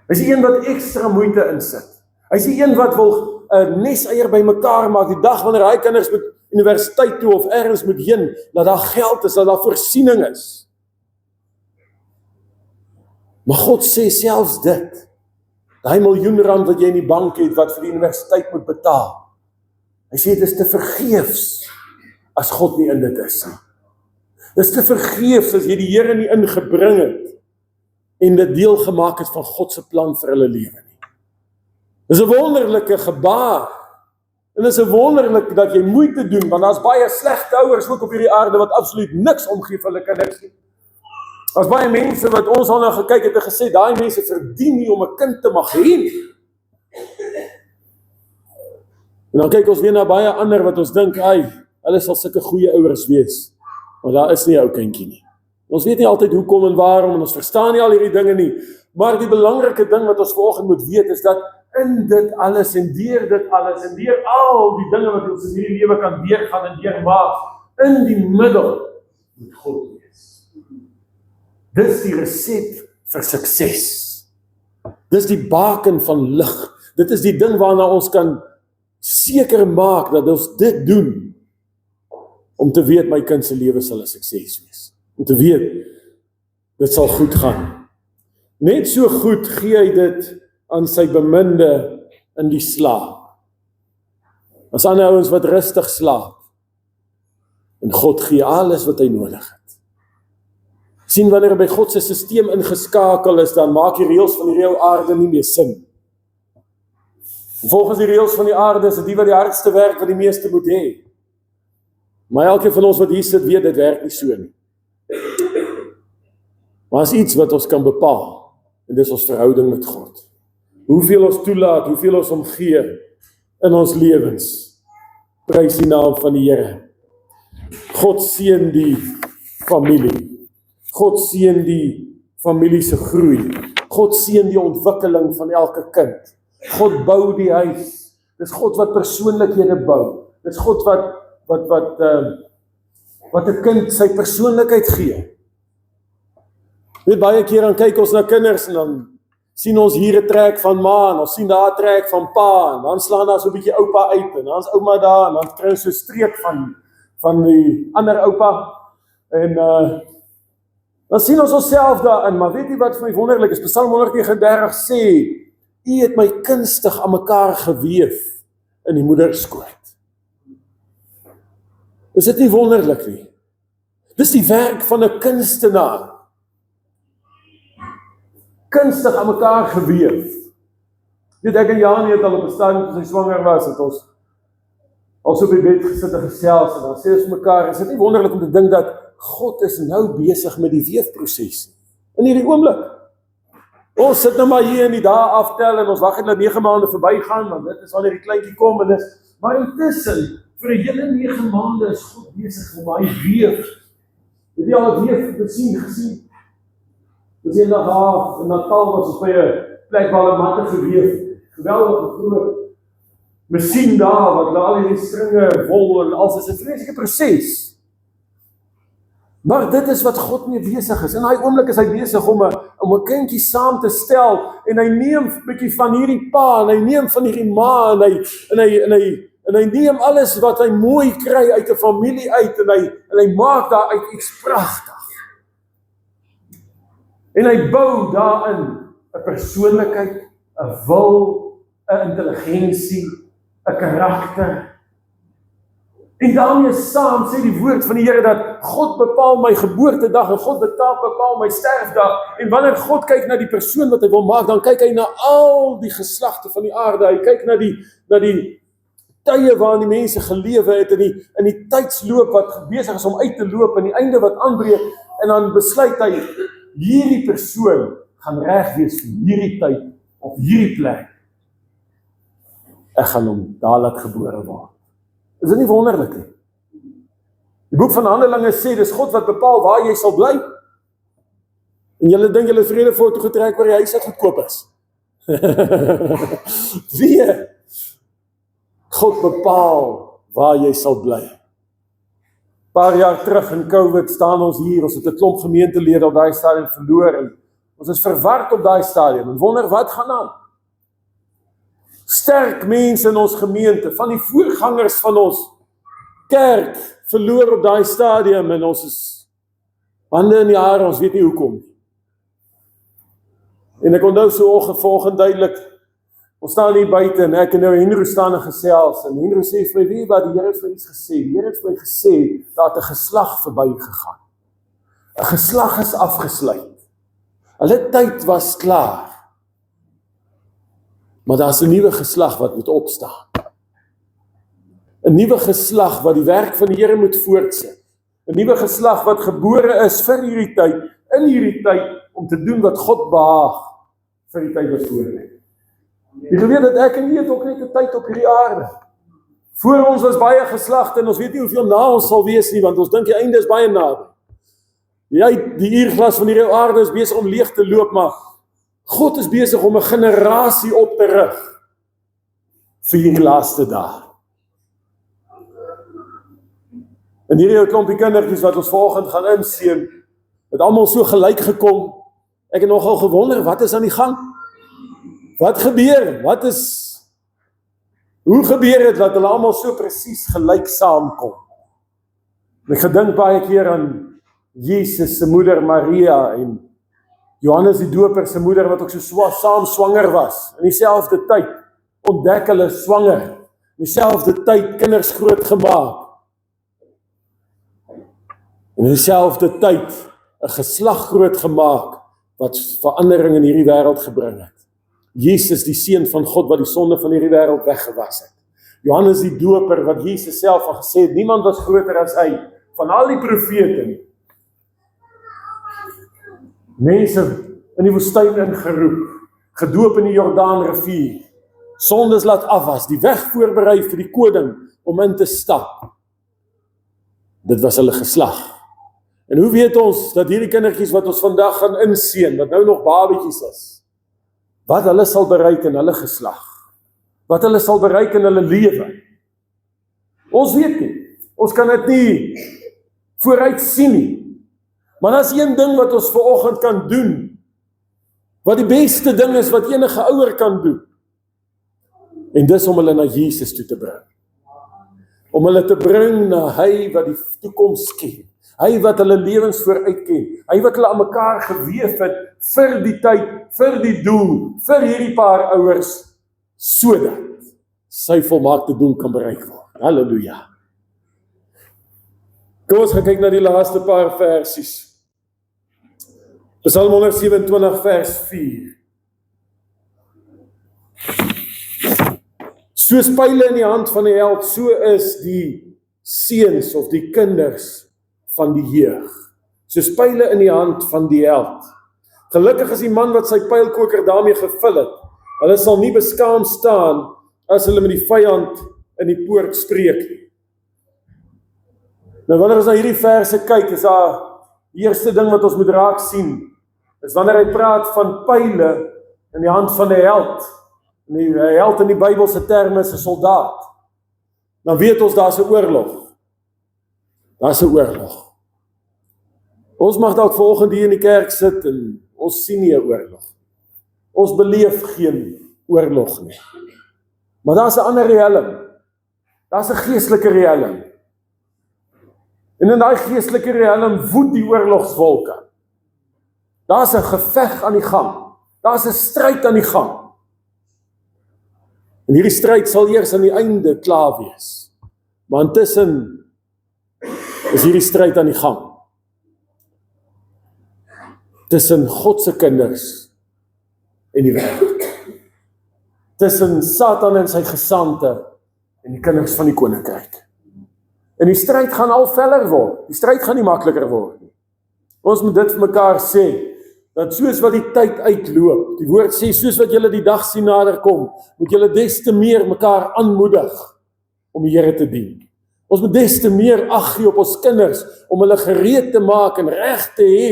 Hy is die een wat ekstra moeite insit. Hy is die een wat wil 'n neseier bymekaar maak die dag wanneer hy kinders moet universiteit toe of ergens moet heen, dat daar geld is, dat daar voorsiening is. Maar God sê selfs dit, daai miljoen rand wat jy in die bank het, wat vir die universiteit moet betaal. Hy sê, dit is te vergeefs, as God nie in dit is. Dit is te vergeefs, as jy die Here nie ingebring het, en dit deel gemaak het van God se plan vir hulle lewe nie. Dit is 'n wonderlike gebaar, en dit is 'n wonderlik dat jy moeite doen, want daar's baie slegte ouers ook op hierdie aarde, wat absoluut niks omgee vir hulle kinders nie. As baie mense wat ons al nou gekyk het en gesê, daai mense verdien nie om 'n kind te mag hê nie. En dan kyk ons weer na baie ander wat ons dink, hulle sal sulke goeie ouers wees. Maar daar is nie 'n ou kindjie nie. Ons weet nie altyd hoekom en waarom, en ons verstaan nie al hierdie dinge nie. Maar die belangrike ding wat ons vanoggend moet weet, is dat in dit alles en deur dit alles en deur al die dinge wat ons in hierdie lewe kan deurgaan en deurmaak, in die middel moet God wees. Dis die resep vir sukses. Dis die baken van lig. Dit is die ding waarna ons kan seker maak dat ons dit doen, om te weet my kind se lewe sal 'n sukses wees. Om te weet, dit sal goed gaan. Net so goed gee hy dit aan sy beminde in die slaap. As ander ouens wat rustig slaap. En God gee alles wat hy nodig het. Sien, wanneer hy by God se stelsel ingeskakel is, dan maak die reëls van hierdie ou aarde nie meer sin. Volgens die reëls van die aarde is dit die wat die hardste werk wat die meeste moet hê. Maar elkeen van ons wat hier sit weet, dit werk nie so nie. Maar is iets wat ons kan bepaal, en dis ons verhouding met God. Hoeveel ons toelaat, hoeveel ons omgee in ons lewens. Prys die naam van die Here. God seën die familie. God seën die familie se groei. God seën die ontwikkeling van elke kind. God bou die huis. Dis God wat persoonlikhede bou. Dis God wat 'n kind sy persoonlikheid gee. Weet, baie keer dan kyk ons na kinders en dan sien ons hier 'n trek van ma en ons sien daar 'n trek van pa en dan slaan daar so 'n bietjie oupa uit en dan's ouma daar en dan kry ons so 'n streek van die ander oupa en dan sien ons onsself daarin, maar weet jy wat vir my wonderlik is? Psalm 139 sê, U het my kunstig aan mekaar geweef in die moederskoot. Is dit nie wonderlik nie? Dis die werk van 'n kunstenaar. Kunstig aan mekaar geweef. Weet ek en Janie het al op 'n stadium toe sy swanger was, het ons al so by bed gesit en gesels en dan sê ons mekaar, is dit nie wonderlik om te dink dat God is nou besig met die weefproses in hierdie oomblik. Ons sit nou maar hier in die dae aftel en ons wag net dat 9 maande verbygaan, want dit is wanneer die kleintjie kom en dis, maar intussen vir 'n hele 9 maande is God besig om hy weef. Het jy al weef gesien? Dis een dag daar in Natal was ons by 'n plek waar hulle matte geweef. Geweldige groot masjien daar wat al hierdie stringe wol en alles is 'n vreeslike proses. Maar dit is wat God mee besig is. In daai oomblik is hy besig om 'n kindjie saam te stel en hy neem 'n bietjie van hierdie pa en hy neem van hierdie ma en hy neem alles wat hy mooi kry uit 'n familie uit en hy maak daar uit iets pragtig. En hy bou daarin 'n persoonlikheid, 'n wil, 'n intelligensie, 'n karakter. En daarmee saam sê die woord van die Here dat God bepaal my geboortedag en God bepaal my sterfdag. En wanneer God kyk na die persoon wat hy wil maak, dan kyk hy na al die geslagte van die aarde. Hy kyk na die tye waarin die mense gelewe het in die tydsloop wat besig is om uit te loop en die einde wat aanbreek en dan besluit hy hierdie persoon gaan reg wees vir hierdie tyd op hierdie plek. Ek gaan hom daar laat gebore word. Is dit nie wonderlik nie? Die boek van Handelinge sê, dis God wat bepaal waar jy sal bly. En julle dink julle vrede foto getrek waar die huis goedkoop is. Wie? God bepaal waar jy sal bly. Paar jaar terug in COVID staan ons hier, ons het 'n klomp gemeentelede op daai stadium verloor en ons is verward op daai stadium en wonder wat gaan aan. Sterk mense in ons gemeente, van die voorgangers van ons kerk, verloor op daai stadium en ons is hande in die hare, ons weet nie hoekom. En ek onthou so volgende duidelik, ons staan hier buite en ek en nou Henry staan en gesels en Henry sê vir my, weet wat, die Here het vir iets gesê, die Here het vir my gesê, dat 'n geslag verby gegaan. 'n Geslag is afgesluit. Hulle tyd was klaar. Maar daar is 'n nuwe geslag wat moet opstaan. 'n Nuwe geslag wat die werk van die Here moet voortsit. 'n Nuwe geslag wat gebore is vir hierdie tyd, in hierdie tyd, om te doen wat God behaag vir die tyd wat voor lê. Jy geweet dat ek en jy het ook net 'n tyd op hierdie aarde. Voor ons was baie geslagte en ons weet nie hoeveel na ons sal wees nie, want ons dink die einde is baie naby. Die uurglas van hierdie aarde is besig om leeg te loop, maar God is besig om 'n generasie op te rig vir hierdie laaste dae. En hierdie klompie kindertjies wat ons vanoggend gaan inseën, het almal so gelyk gekom. Ek het nogal gewonder, wat is aan die gang? Wat gebeur? Hoe gebeur dit dat hulle almal so presies gelyk saamkom? En ek gedink baie keer aan Jesus se moeder Maria en Johannes die Doper se moeder wat ook so saam swanger was. In dieselfde tyd ontdek hulle swanger. In dieselfde tyd kinders groot gemaak. In dieselfde tyd 'n geslag groot gemaak wat verandering in hierdie wêreld gebring het. Jesus, die seun van God wat die sonde van hierdie wêreld weggewas het. Johannes die Doper wat Jesus self al gesê het, niemand was groter as hy van al die profete nie. Mense in die woestyn ingeroep, gedoop in die Jordaanrivier, sondes laat afwas, die weg voorberei vir die koning om in te stap. Dit was hulle geslag. En hoe weet ons dat hierdie kindertjies wat ons vandag gaan inseën, wat nou nog babetjies is, wat hulle sal bereik in hulle geslag? Wat hulle sal bereik in hulle lewe? Ons weet nie. Ons kan dit nie vooruit sien nie. Maar daar is een ding wat ons vanoggend kan doen, wat die beste ding is wat enige ouer kan doen. En dis om hulle na Jesus toe te bring. Om hulle te bring na hy wat die toekoms ken. Hy wat hulle lewens vooruit ken. Hy wat hulle aan mekaar geweef het vir die tyd, vir die doel, vir hierdie paar ouers, sodat sy volmaakte doel kan bereik word. Halleluja. Kom ons gaan kyk na die laaste paar versies. Psalm 127 vers 4. Soos pyle in die hand van die held, so is die seuns of die kinders van die jeug. Soos pyle in die hand van die held. Gelukkig is die man wat sy pylkoker daarmee gevul het. Hulle sal nie beskaam staan as hulle met die vyand in die poort spreek nie. Nou wanneer ons na hierdie verse kyk, is daar die eerste ding wat ons moet raak sien, is wanneer hy praat van pyle in die hand van 'n held. En die held in die Bybelse terme is 'n soldaat. Dan weet ons daar's 'n oorlog. Daar's 'n oorlog. Ons mag dalk vanoggend hier in die kerk sit en ons sien nie 'n oorlog. Ons beleef geen oorlog nie. Maar daar's 'n ander riekelm. Daar's 'n geestelike riekelm. En in daai geestelike riekelm woed die oorlogswolke. Daar's 'n geveg aan die gang. Daar's 'n stryd aan die gang. En hierdie stryd sal eers aan die einde klaar wees. Maar intussen is hierdie stryd aan die gang. Tussen God se kinders en die wêreld. Tussen Satan en sy gesande en die kinders van die koninkryk. En die stryd gaan al feller word. Die stryd gaan nie makliker word nie. Ons moet dit vir mekaar sê, dat soos wat die tyd uitloop, die woord sê, soos wat julle die dag sien nader kom, moet julle des te meer mekaar aanmoedig om die Here te dien. Ons moet des te meer ag gee op ons kinders, om hulle gereed te maak en reg te hê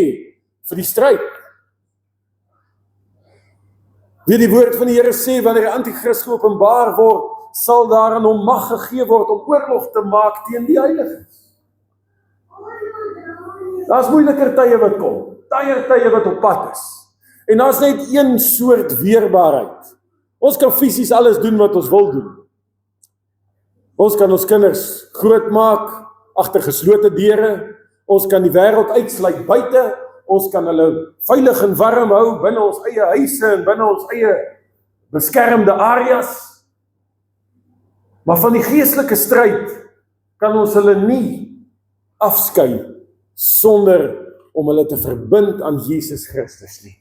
vir die stryd. Wie die woord van die Here sê, wanneer die anti-kris geopenbaar word, sal daar aan hom mag gegee word om oorlog te maak teen die heiliges. Daar's moeiliker tye wat kom. Tye wat op pad is. En daar's net een soort weerbaarheid. Ons kan fisies alles doen wat ons wil doen. Ons kan ons kinders groot maak agter geslote deure. Ons kan die wêreld uitsluit buite. Ons kan hulle veilig en warm hou binne ons eie huise en binne ons eie beskermde areas. Maar van die geestelike stryd kan ons hulle nie afskei sonder om hulle te verbind aan Jesus Christus nie.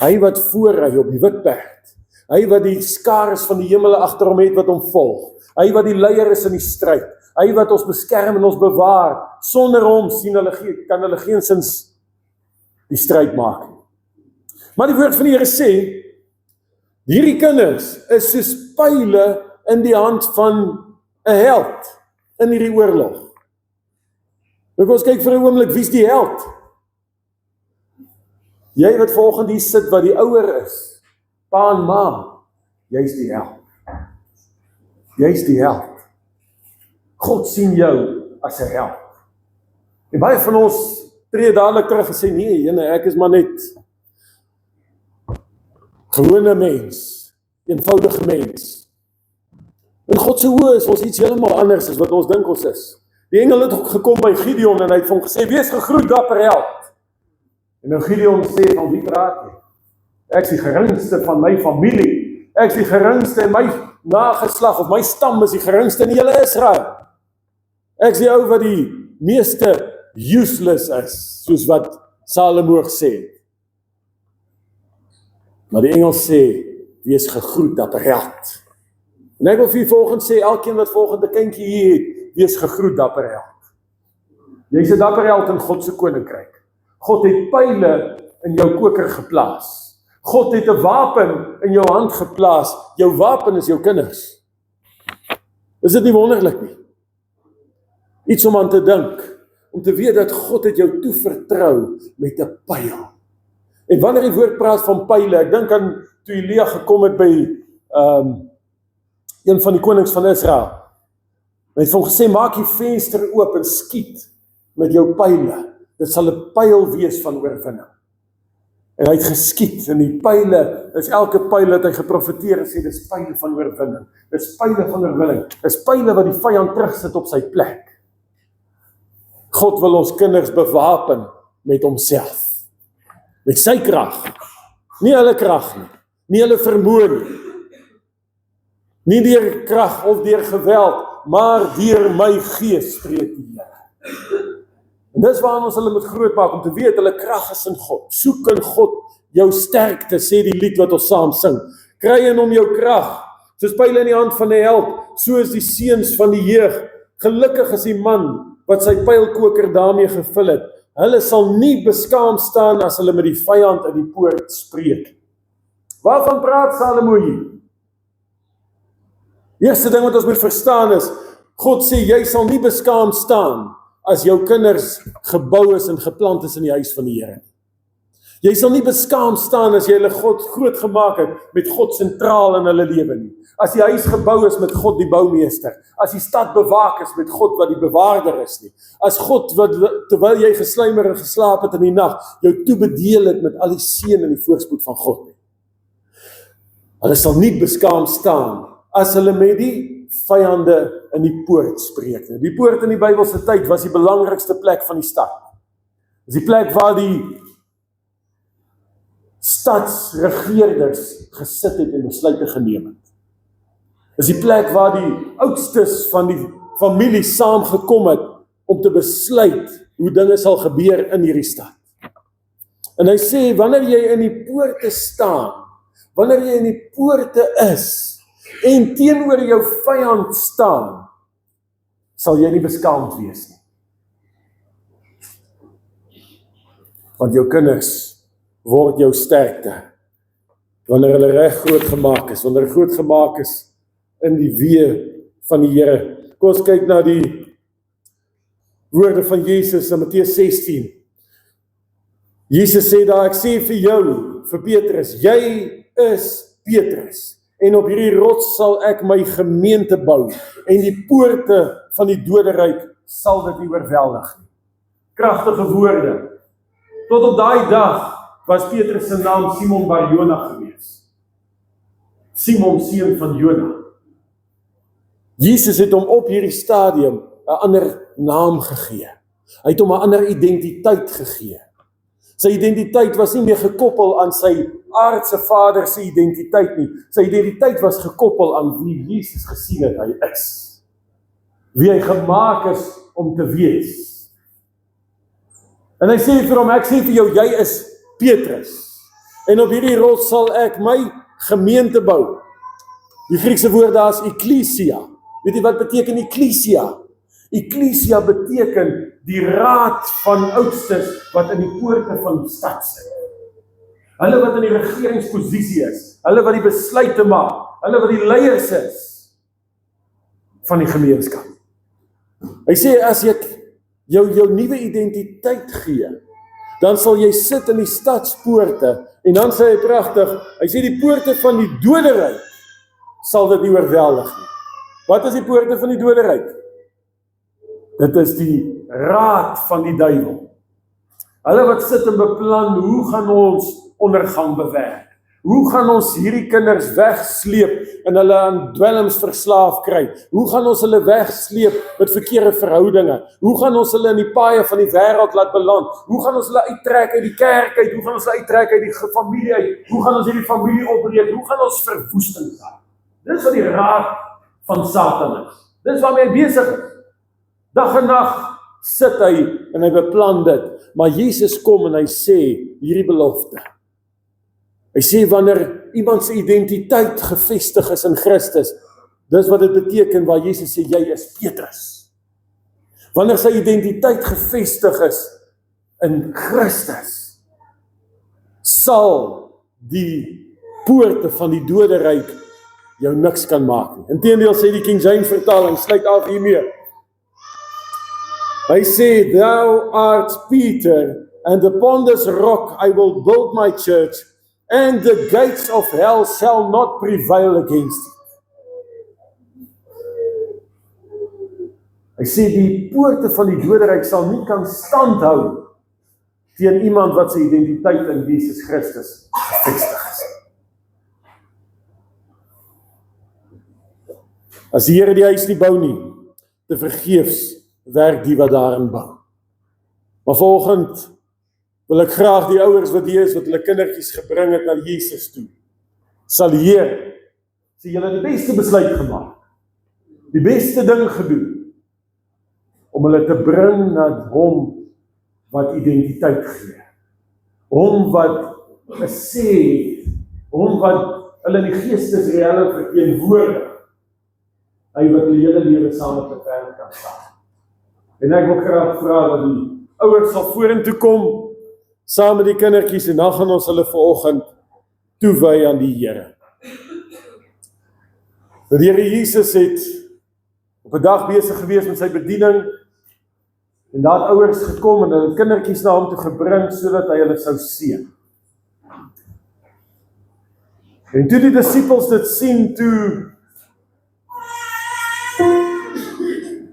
Hy wat voorry op die wit perd, hy wat die skares van die hemele agter hom het wat hom volg, hy wat die leier is in die stryd, hy wat ons beskerm en ons bewaar, sonder hom kan hulle geensins die stryd maak nie. Maar die woord van die Here sê, hierdie kinders is soos pyle in die hand van 'n held in hierdie oorlog. Nou kom ons kyk vir 'n oomblik, wie's die held? Jy wat volgende hier sit wat die ouer is, pa en ma, jy's die held. Jy's die held. God sien jou as 'n held. En baie van ons tree dadelik terug en sê, nee, jene, ek is maar net gewone mens, eenvoudige mens. In God se oë is ons iets heeltemal anders as wat ons dink ons is. Die engel het ook gekom by Gideon en hy het vir hom gesê, wees gegroet, dapper held. En nou Gideon sê, van wie praat jy? Ek is die geringste van my familie. Ek is die geringste in my nageslag, of my stam is die geringste in die hele Israel. Ek is die ou wat die meeste useless is, soos wat Salomo gesê. Maar die engel sê, wees gegroet, dapper held. En ek wil vir volgende sê, elkeen wat volgende kindjie hier het, wees gegroet, dapper held. Jy's 'n dapper held in God se koninkryk. God het pile in jou koker geplaas. God het 'n wapen in jou hand geplaas. Jou wapen is jou kinders. Is dit nie wonderlik nie? Iets om aan te dink, om te weet dat God het jou toevertrou met 'n pyl. En wanneer die woord praat van pyle, ek dink aan toe Elia gekom het by een van die konings van Israel. Hy het vir hom gesê, maak die venster oop en skiet met jou pyle. Dit sal 'n pyl wees van oorwinning. En hy het geskiet, en die pyle, is elke pyl het hy geprofeteer en sê, dis pyle van oorwinning. Dis pyle van oorwinning. Dis pyle wat die vyand terugsit op sy plek. God wil ons kinders bewapen met homself. Met sy krag. Nie hulle krag nie. Nie hulle vermoë nie. Nie deur krag of deur geweld, maar deur my gees, spreek die Here. En dis waarom ons hulle moet groot maak, om te weet, hulle krag is in God. Soek in God jou sterkte, sê die lied wat ons saam sing. Kry in hom jou krag, soos pyle in die hand van 'n held, so is die seuns van die jeug. Gelukkig is die man wat sy pylkoker daarmee gevul het. Hulle sal nie beskaamd staan as hulle met die vyand in die poort spreek. Waarvan praat Salomo hier? Eerste ding wat ons moet verstaan is, God sê, jy sal nie beskaamd staan as jou kinders gebou is en geplant is in die huis van die Here. Jy sal nie beskaamd staan as jy hulle God groot gemaak het met God sentraal in hulle lewe nie. As die huis gebou is met God die boumeester. As die stad bewaak is met God wat die bewaarder is nie. As God wat terwyl jy gesluimer en geslaap het in die nag, jou toebedeel het met al die seën en die voorspoed van God nie. Hulle sal nie beskaamd staan as hulle met die vyande in die poort spreek. Die poort in die Bybelse tyd was die belangrikste plek van die stad. Dis die plek waar die stadsregeerders gesit het en besluite geneem het. Dis die plek waar die oudstes van die familie saamgekom het om te besluit hoe dinge sal gebeur in hierdie stad. En hy sê, wanneer jy in die poorte staan, wanneer jy in die poorte is, en teenoor jou vyand staan, sal jy nie beskaamd wees nie. Want jou kinders word jou sterkte, wanneer hulle reg groot gemaak is, wanneer hulle groot gemaak is in die weë van die Here. Kom ons kyk na die woorde van Jesus in Matteus 16. Jesus sê daar, ek sê vir jou, vir Petrus, jy is Petrus, en op hierdie rots sal ek my gemeente bou, en die poorte van die doderyk sal dit nie oorweldig nie. Kragtige woorde. Tot op daai dag was Petrus se naam Simon bar Jona gewees. Simon, seun van Jona. Jesus het hom op hierdie stadium 'n ander naam gegee. Hy het hom 'n ander identiteit gegee. Sy identiteit was nie meer gekoppel aan sy aardse vader se identiteit nie. Sy identiteit was gekoppel aan wie Jesus gesien het hy is. Wie hy gemaak is om te wees. En hy sê vir hom, ek sê vir jou, jy is Petrus. En op hierdie rots sal ek my gemeente bou. Die Griekse woord daar is ekklesia. Weet jy wat beteken ekklesia? Ekklesia beteken die raad van oudstes wat in die poorte van die stad sit. Hulle wat in die regeringsposisie is, hulle wat die besluite maak, hulle wat die leiers is van die gemeenskap. Hy sê, as ek jou nuwe identiteit gee, dan sal jy sit in die stadspoorte, en dan sê hy pragtig, hy sê die poorte van die doderyk sal dit nie oorweldig nie. Wat is die poorte van die doderyk? Dit is die raad van die duiwel. Hulle wat sit en beplan, hoe gaan ons ondergang bewerk? Hoe gaan ons hierdie kinders wegsleep en hulle aan dwelms verslaaf kry? Hoe gaan ons hulle wegsleep met verkeerde verhoudinge? Hoe gaan ons hulle in die paaie van die wêreld laat beland? Hoe gaan ons hulle uittrek uit die kerk uit? Hoe gaan ons hulle uittrek uit die familie uit? Hoe gaan ons hierdie familie opbreek? Hoe gaan ons verwoesting gaan? Dis wat die raad van Satan is. Dis waarmee hy besig is. Dag en nag sit hy en hy beplan dit. Maar Jesus kom en hy sê hierdie belofte. Hy sê wanneer iemand se identiteit gefestig is in Christus, dis wat dit beteken waar Jesus sê jy is Petrus. Wanneer sy identiteit gefestig is in Christus, sal die poorte van die doderyk jou niks kan maak nie. Inteendeel sê die King James vertaling, sluit af hiermee. Hy sê, thou art Peter, and upon this rock I will build my church, and the gates of hell shall not prevail against it. Hy sê die poorte van die doderyk sal nie kan standhou teen iemand wat sy identiteit in Jesus Christus gefestig is. As die Here die huis nie bou nie, te vergeefs werk die wat daarin bou. Maar vanoggend wil ek graag die ouers wat hier is, wat hulle kindertjies gebring het na Jesus toe, sal leer, sê julle die beste besluit gemaak, die beste ding gedoen, om hulle te bring na hom wat identiteit gee, hom wat sê, hom wat hulle in die geestesreële verteenwoordig, hy wat die hele lewe saam met hulle verder kan staan. En ek wil graag vra dat die ouers sal vorentoe kom, saam met die kindertjies, en dan gaan ons hulle vanoggend toewy aan die Here. Die Here Jesus het op 'n dag besig gewees met sy bediening, en daar het ouers gekom en hulle kindertjies na hom toe gebring, sodat hy hulle sou seën. En toe die disippels dit sien, toe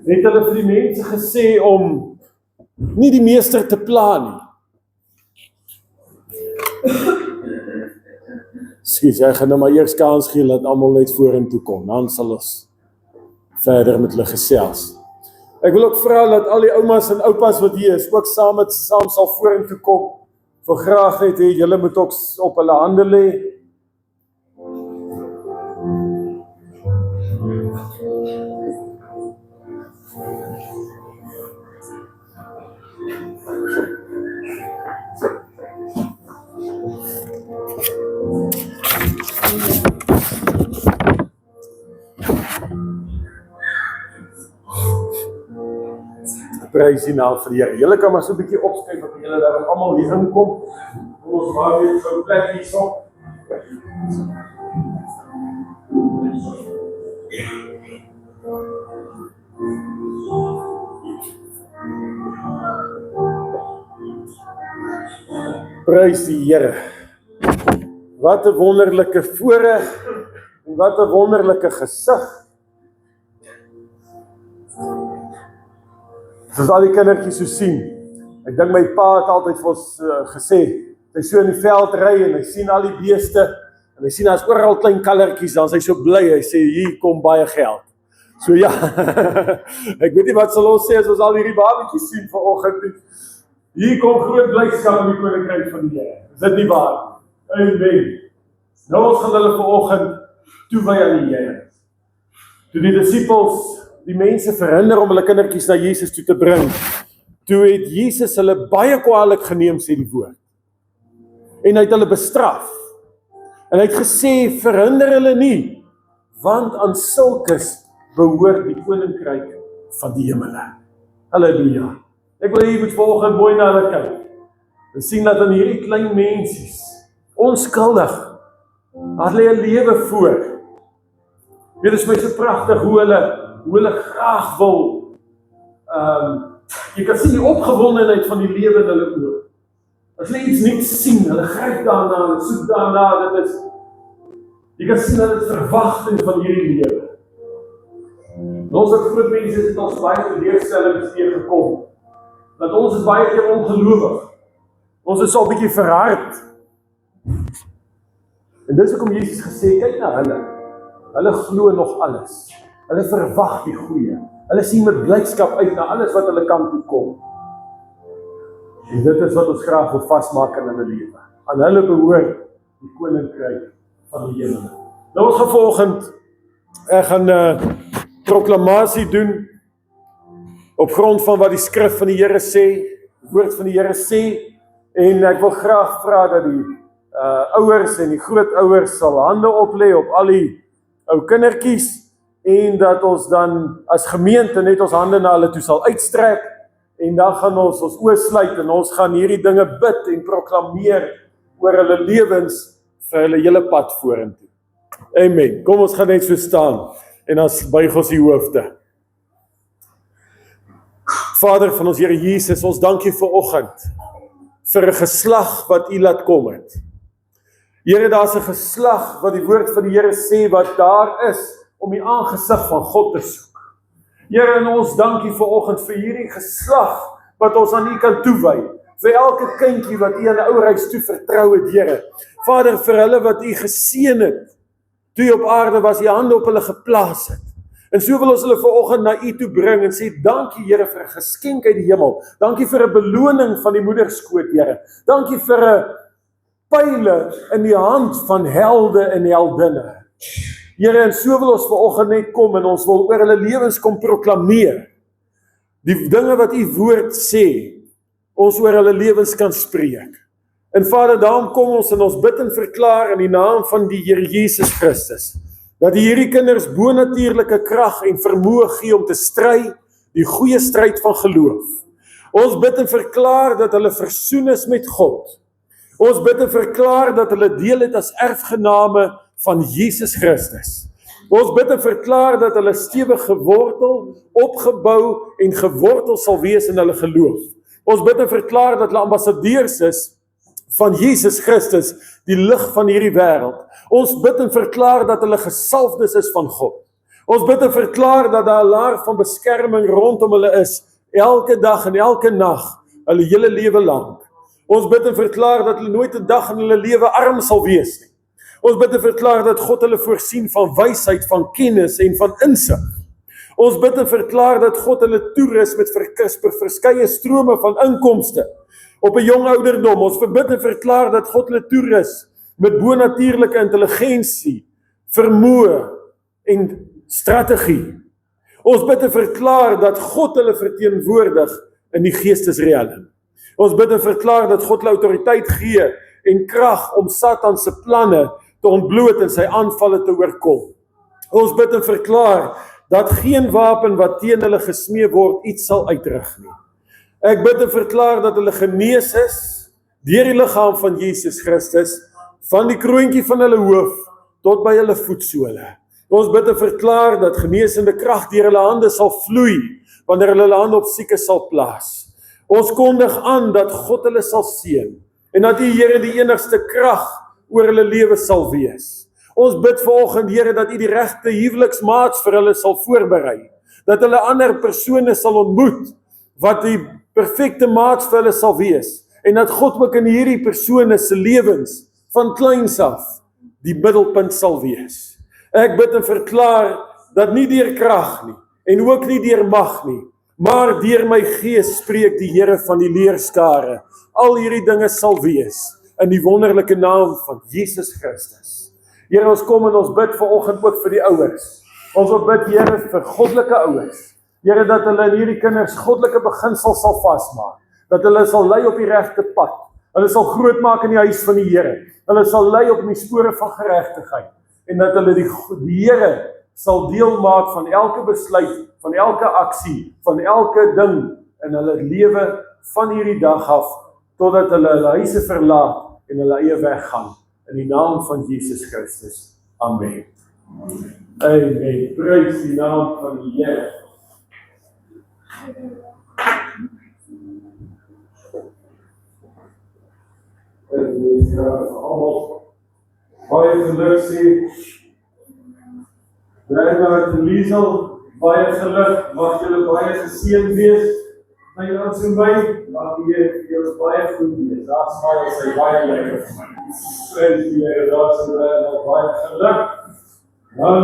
het hulle vir die mense gesê om nie die meester te pla nie. Skus, ek gaan nou maar eers kans gee, laat almal net vorentoe kom, dan sal ons verder met hulle gesels. Ek wil ook vra dat al die oumas en oupas wat hier is, ook saam sal vorentoe kom. Ek wil graag net hê, julle moet ook op hulle hande lê. Prys die naam van die Here. Julle kan maar so 'n bietjie opskryf dat julle daar almal hier inkom. Ons maak net so 'n plek hierso. Prys die Here. Wat 'n wonderlike voorreg en wat 'n wonderlike gesig. Soos al die kindertjies so sien, ek dink my pa het altyd vir ons gesê, hy so in die veld ry en hy sien al die beeste, en hy sien daar's oral klein kallertjies, dan is hy so bly, hy sê, hier kom baie geld. So ja, ek weet nie wat sal ons sê as ons al hierdie babetjies sien vanoggend, hier kom groot blydskap in die koninkryk van die Here. Is dit nie waar? Amen. Nou ons gaan hulle vanoggend toewy aan die Here. Toe die disippels die mense verhinder om hulle kindertjies na Jesus toe te bring, toe het Jesus hulle baie kwaadlik geneem, sê die woord. En hy het hulle bestraf. En hy het gesê, verhinder hulle nie, want aan sulkes behoort die koninkryk van die hemele. Halleluja. Ek wil hier moet vanoggend mooi na hulle kyk. En sien dat aan hierdie klein mensies, onskuldig, daar lê 'n lewe voor. Dit is my so pragtig hoe hulle graag wil, jy kan sien die opgewondenheid van die lewe in hulle oor. As hulle iets niets sien, hulle gryp daarna, hulle soek daarna, jy kan sien dat dit verwagting van hierdie lewe. Ons as groot mense het ons baie teleurstellings teëgekom. Dat ons is baie keer ongelowig. Ons is al 'n bietjie verhard. En dis hoekom Jesus gesê, kyk na hulle. Hulle glo nog alles. Hulle verwag die goeie. Hulle sien met blydskap uit na alles wat hulle kan toekom. En dit is wat ons graag wil vasmaak in hulle lewe. Aan hulle behoort die koninkryk van die hemel. Nou ons gaan vanoggend, ek gaan proklamasie doen op grond van wat die skrif van die Here sê, die woord van die Here sê, en ek wil graag vra dat die ouers en die grootouers sal hande oplê op al die ou kindertjies, en dat ons dan as gemeente net ons hande na hulle toe sal uitstrek, en dan gaan ons oë sluit, en ons gaan hierdie dinge bid en proklameer oor hulle lewens vir hulle hele pad vorentoe. Amen. Kom ons gaan net so staan, en dan buig ons die hoofde. Vader van ons Here Jesus, ons dank U vir oggend, vir 'n geslag wat U laat kom het. Here, daar's 'n geslag wat die woord van die Here sê, wat daar is om die aangesig van God te soek. Here, en ons dank U vanoggend vir hierdie geslag wat ons aan U kan toewy, vir elke kindjie wat U aan 'n ou reis toe vertrou het, Here. Vader, vir hulle wat U geseën het, toe U op aarde was, U hande op hulle geplaas het. En so wil ons hulle vanoggend na U toe bring en sê, dankie Here vir 'n geskenk uit die hemel. Dankie vir 'n beloning van die moederskoot, Here. Dankie vir 'n pile in die hand van helde en heldinne. Here, en so wil ons vanoggend net kom en ons wil oor hulle lewens kom proklameer. Die dinge wat U woord sê, ons oor hulle lewens kan spreek. En Vader, daarom kom ons en ons bid en verklaar in die naam van die Here Jesus Christus, dat U hierdie kinders bonatuurlike krag en vermoë gee om te stry, die goeie stryd van geloof. Ons bid en verklaar dat hulle versoen is met God. Ons bid en verklaar dat hulle deel het as erfgename van Jesus Christus. Ons bid en verklaar dat hulle stewig gewortel, opgebou en gewortel sal wees in hulle geloof. Ons bid en verklaar dat hulle ambassadeurs is van Jesus Christus, die lig van hierdie wêreld. Ons bid en verklaar dat hulle gesalfdes is van God. Ons bid en verklaar dat daar 'n laar van beskerming rondom hulle is, elke dag en elke nag, hulle hele lewe lank. Ons bid en verklaar dat hulle nooit 'n dag in hulle lewe arm sal wees nie. Ons bid en verklaar dat God hulle voorsien van wysheid, van kennis en van insig. Ons bid en verklaar dat God hulle toerus met verskeie strome van inkomste op 'n jong ouderdom. Ons bid en verklaar dat God hulle toerus met bonatuurlike intelligensie, vermoë en strategie. Ons bid en verklaar dat God hulle verteenwoordig in die geestesrealm. Ons bid en verklaar dat God hulle autoriteit gee en krag om Satan se planne te ontbloot en sy aanvalle te oorkom. Ons bid en verklaar dat geen wapen wat teen hulle gesmee word iets sal uitrig nie. Ek bid en verklaar dat hulle genees is deur die liggaam van Jesus Christus, van die kroontjie van hulle hoof tot by hulle voetsole. Ons bid en verklaar dat genesende krag deur hulle hande sal vloei wanneer hulle hande op siekes sal plaas. Ons kondig aan dat God hulle sal seën en dat U, Here, die enigste krag oor hulle lewe sal wees. Ons bid vanoggend, Here, dat U die regte huweliksmaats vir hulle sal voorberei, dat hulle ander persone sal ontmoet wat die perfekte maats vir hulle sal wees, en dat God ook in hierdie persone se lewens van kleins af die middelpunt sal wees. Ek bid en verklaar dat nie deur krag nie, en ook nie deur mag nie, maar deur my gees spreek die Here van die leerskare. Al hierdie dinge sal wees in die wonderlike naam van Jesus Christus. Here, ons kom en ons bid vanoggend ook vir die ouers. Ons wil bid, Here, vir goddelike ouers. Here, dat hulle in hierdie kinders goddelike beginsels sal vasmaak, dat hulle sal lei op die regte pad. Hulle sal groot maak in die huis van die Here. Hulle sal lei op die spore van geregtigheid, en dat hulle die Here sal deel maak van elke besluit, van elke aksie, van elke ding in hulle lewe van hierdie dag af, totdat hulle huise verlaat en hulle eie weg gaan. In die naam van Jesus Christus. Amen. Amen. Prys die naam van die Here. En ek almal baie geluk sê. Bly maar te Liesel, baie geluk, mag julle baie geseën wees. My ons en my, mag die Here vir julle baie goed wees. Daar smaak sy baie lekker vir my. Prys die Here, daar is baie geluk. Dan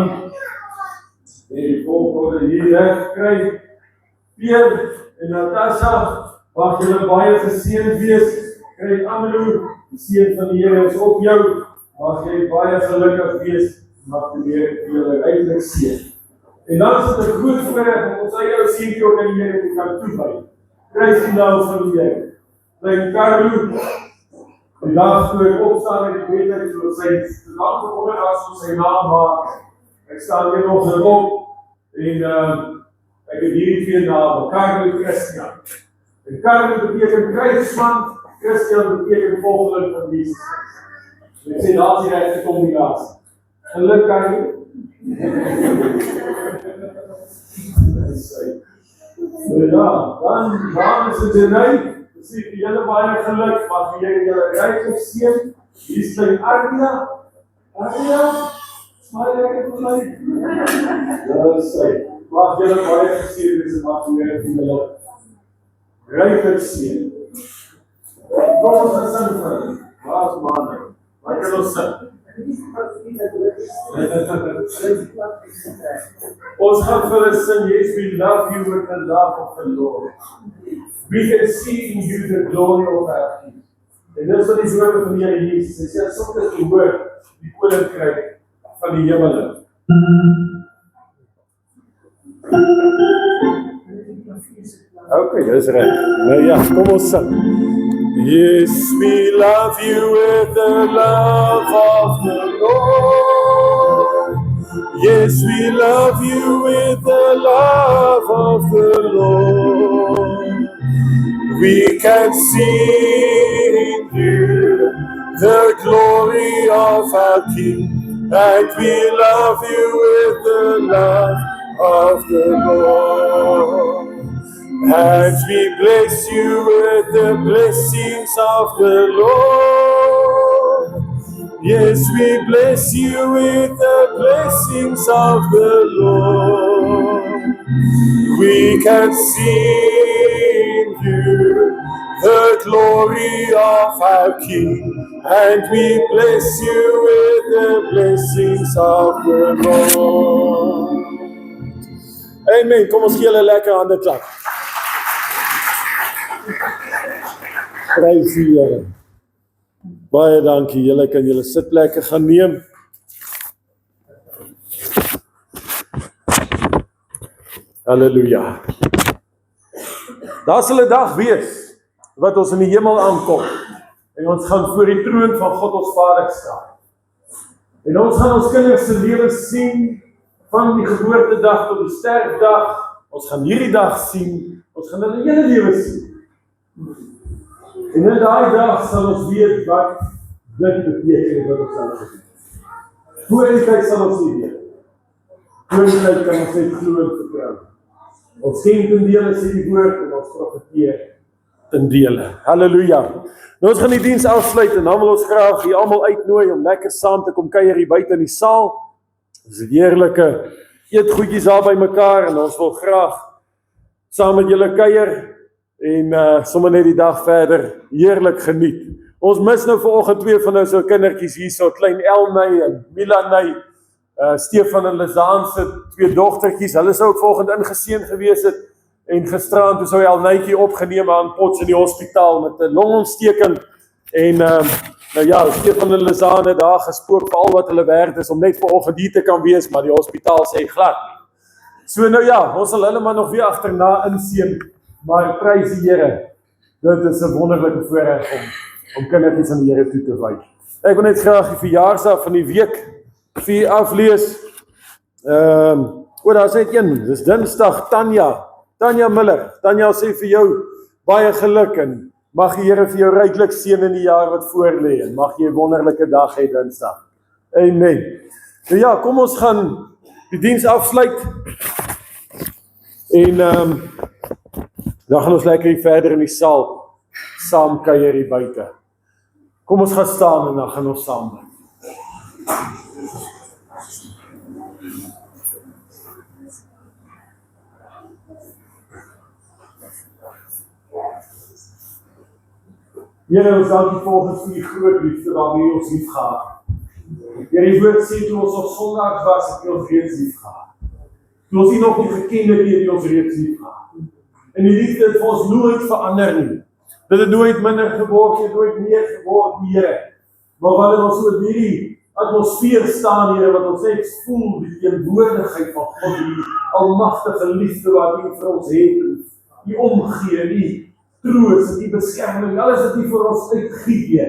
die volgende hier wegkry. Pierre en Natasha, mag julle baie geseën wees. Kry Amelo, die seën van die Here is op jou. Mag jy baie gelukkig wees. Mag die Here vir julle ryklik seën. En dan is dit 'n groot voorreg om ons eie ou seentjie ook aan die Here te kan toewy. Prys die naam van die Here. Klein Karlo, die dag toe ek opstaan en ek weet ek so sy lang gekomen as sy naam maak. Ek staan weer nog op en ek het hierdie 2 name, Karlo en Christian. En Karlo beteken kruisman, Christian beteken volgeling van Jesus. Ek sê daar is die regte kombinasie. Geluk Karlo. Ja, dan is dit Jenny. Ek sê vir julle baie geluk, mag die Here julle ryklik seën. Hier is klein Ardia. Ardia, smaak lekker vir my. Ja, sê. Mag julle baie geseën wees en mag die Here vir julle ryklik seën. Kom ons gesing vir julle. Laat man. Wat kan ons sing? Ons gaan vir hulle sing, yes, we love you with the love of the Lord. We can see in you the glory of our King. En dis wat die woorde van die Here Jesus. Hy sê, soms die woord, die koninkryk van die hemele. Okay, dis reg. Nou ja, kom ons sing. Yes, we love you with the love of the Lord. Yes, we love you with the love of the Lord. We can see in you the glory of our King, and we love you with the love of the Lord. And we bless you with the blessings of the Lord. Yes, we bless you with the blessings of the Lord. We can see in you the glory of our King, and we bless you with the blessings of the Lord. Amen. Kom ons gee hulle lekker hande klap. Prys die Here. Baie dankie. Julle kan julle sitplekke gaan neem. Halleluja. Daar sal 'n dag wees wat ons in die hemel aankom en ons gaan voor die troon van God ons Vader staan. En ons gaan ons kinders se lewens sien van die geboortedag tot die sterfdag. Ons gaan hierdie dag sien. Ons gaan hulle hele lewe sien. En in daai dag sal ons weet wat dit beteken wat ons sal doen. Voor die tyd sal ons nie weet. Voor die tyd kan ons net glo en vertrou. Ons ken ten dele sê die woord en ons profeteer ten dele. Halleluja. Nou ons gaan die diens afsluit en dan wil ons graag hier almal uitnooi om lekker saam te kom kuier hier buite in die saal. Dis 'n heerlike eetgoedjies daar by mekaar en ons wil graag saam met julle kuier en sommer net die dag verder heerlik geniet. Ons mis nou vanoggend 2 van nou so kindertjies hier, so klein Elmy en Milanay, Stefan en Lizaan se 2 dogtertjies. Hulle sou ook vanoggend ingeseën gewees het en gisteraan toe sou Elnytjie opgeneem aan Potts in die hospitaal met 'n longontsteking en nou ja, Stefan en Lizaan het daar gespook vir al wat hulle werd is om net vanoggend hier te kan wees, maar die hospitaal sê glad nie. So nou ja, ons sal hulle maar nog weer agterna inseën. Maar prys die Here, dit is 'n wonderlike voorreg om kindertjies aan die Here toe te wy. Ek wil net graag die verjaarsdag van die week vir u aflees. Daar is net een, dis Dinsdag, Tanya Miller. Tanya sê vir jou baie geluk en mag die Here vir jou ryklik seën in die jaar wat voorlê en mag jy 'n wonderlike dag hê Dinsdag. Amen. Nou ja, kom ons gaan die diens afsluit en dan gaan ons lekker hier verder in die saal saam kuier hier buite. Kom ons gaan staan en dan gaan ons saam bid. Here, ons dankie volgens vir die groot liefde waarmee ons lief gehad. Here, die woord sê toe ons op Sondag was, het ons reeds lief gehad. Toe ons nog nie geken het ons reeds lief gehad. En die liefde het vir ons nooit verander nie. Dit het nooit minder geword, het nooit meer geword, Here. Maar wanneer ons oor hierdie atmosfeer staan, Here, wat ons net voel, die teenwoordigheid van God, die almagtige liefde wat U vir ons het, die omgee, die troos, die beskerming, alles wat U vir ons uitgee,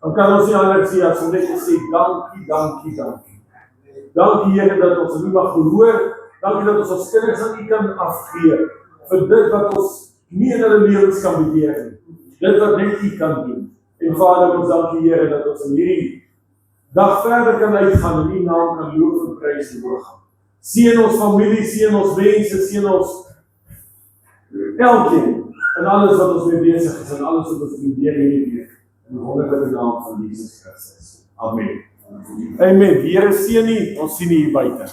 dan kan ons nie anders sê as om net te sê, dankie, dankie, dankie. Dankie, Here, dat ons nie mag gehoor, dankie dat ons ons kinders aan U kan afgee, vir dit wat ons nie in hulle lewens kan beheer nie, dit wat net U kan doen. En Vader, ons dankie, Here, dat ons in hierdie dag verder kan uitgaan en U naam kan loof en prys en hooggaan. Seën ons familie, seën ons mense, seën ons elkeen en alles wat ons mee besig is en alles wat ons doen deur hierdie week. In die wonderlike naam van Jesus Christus. Amen. Amen. Die Here seën U, ons sien U hier buite.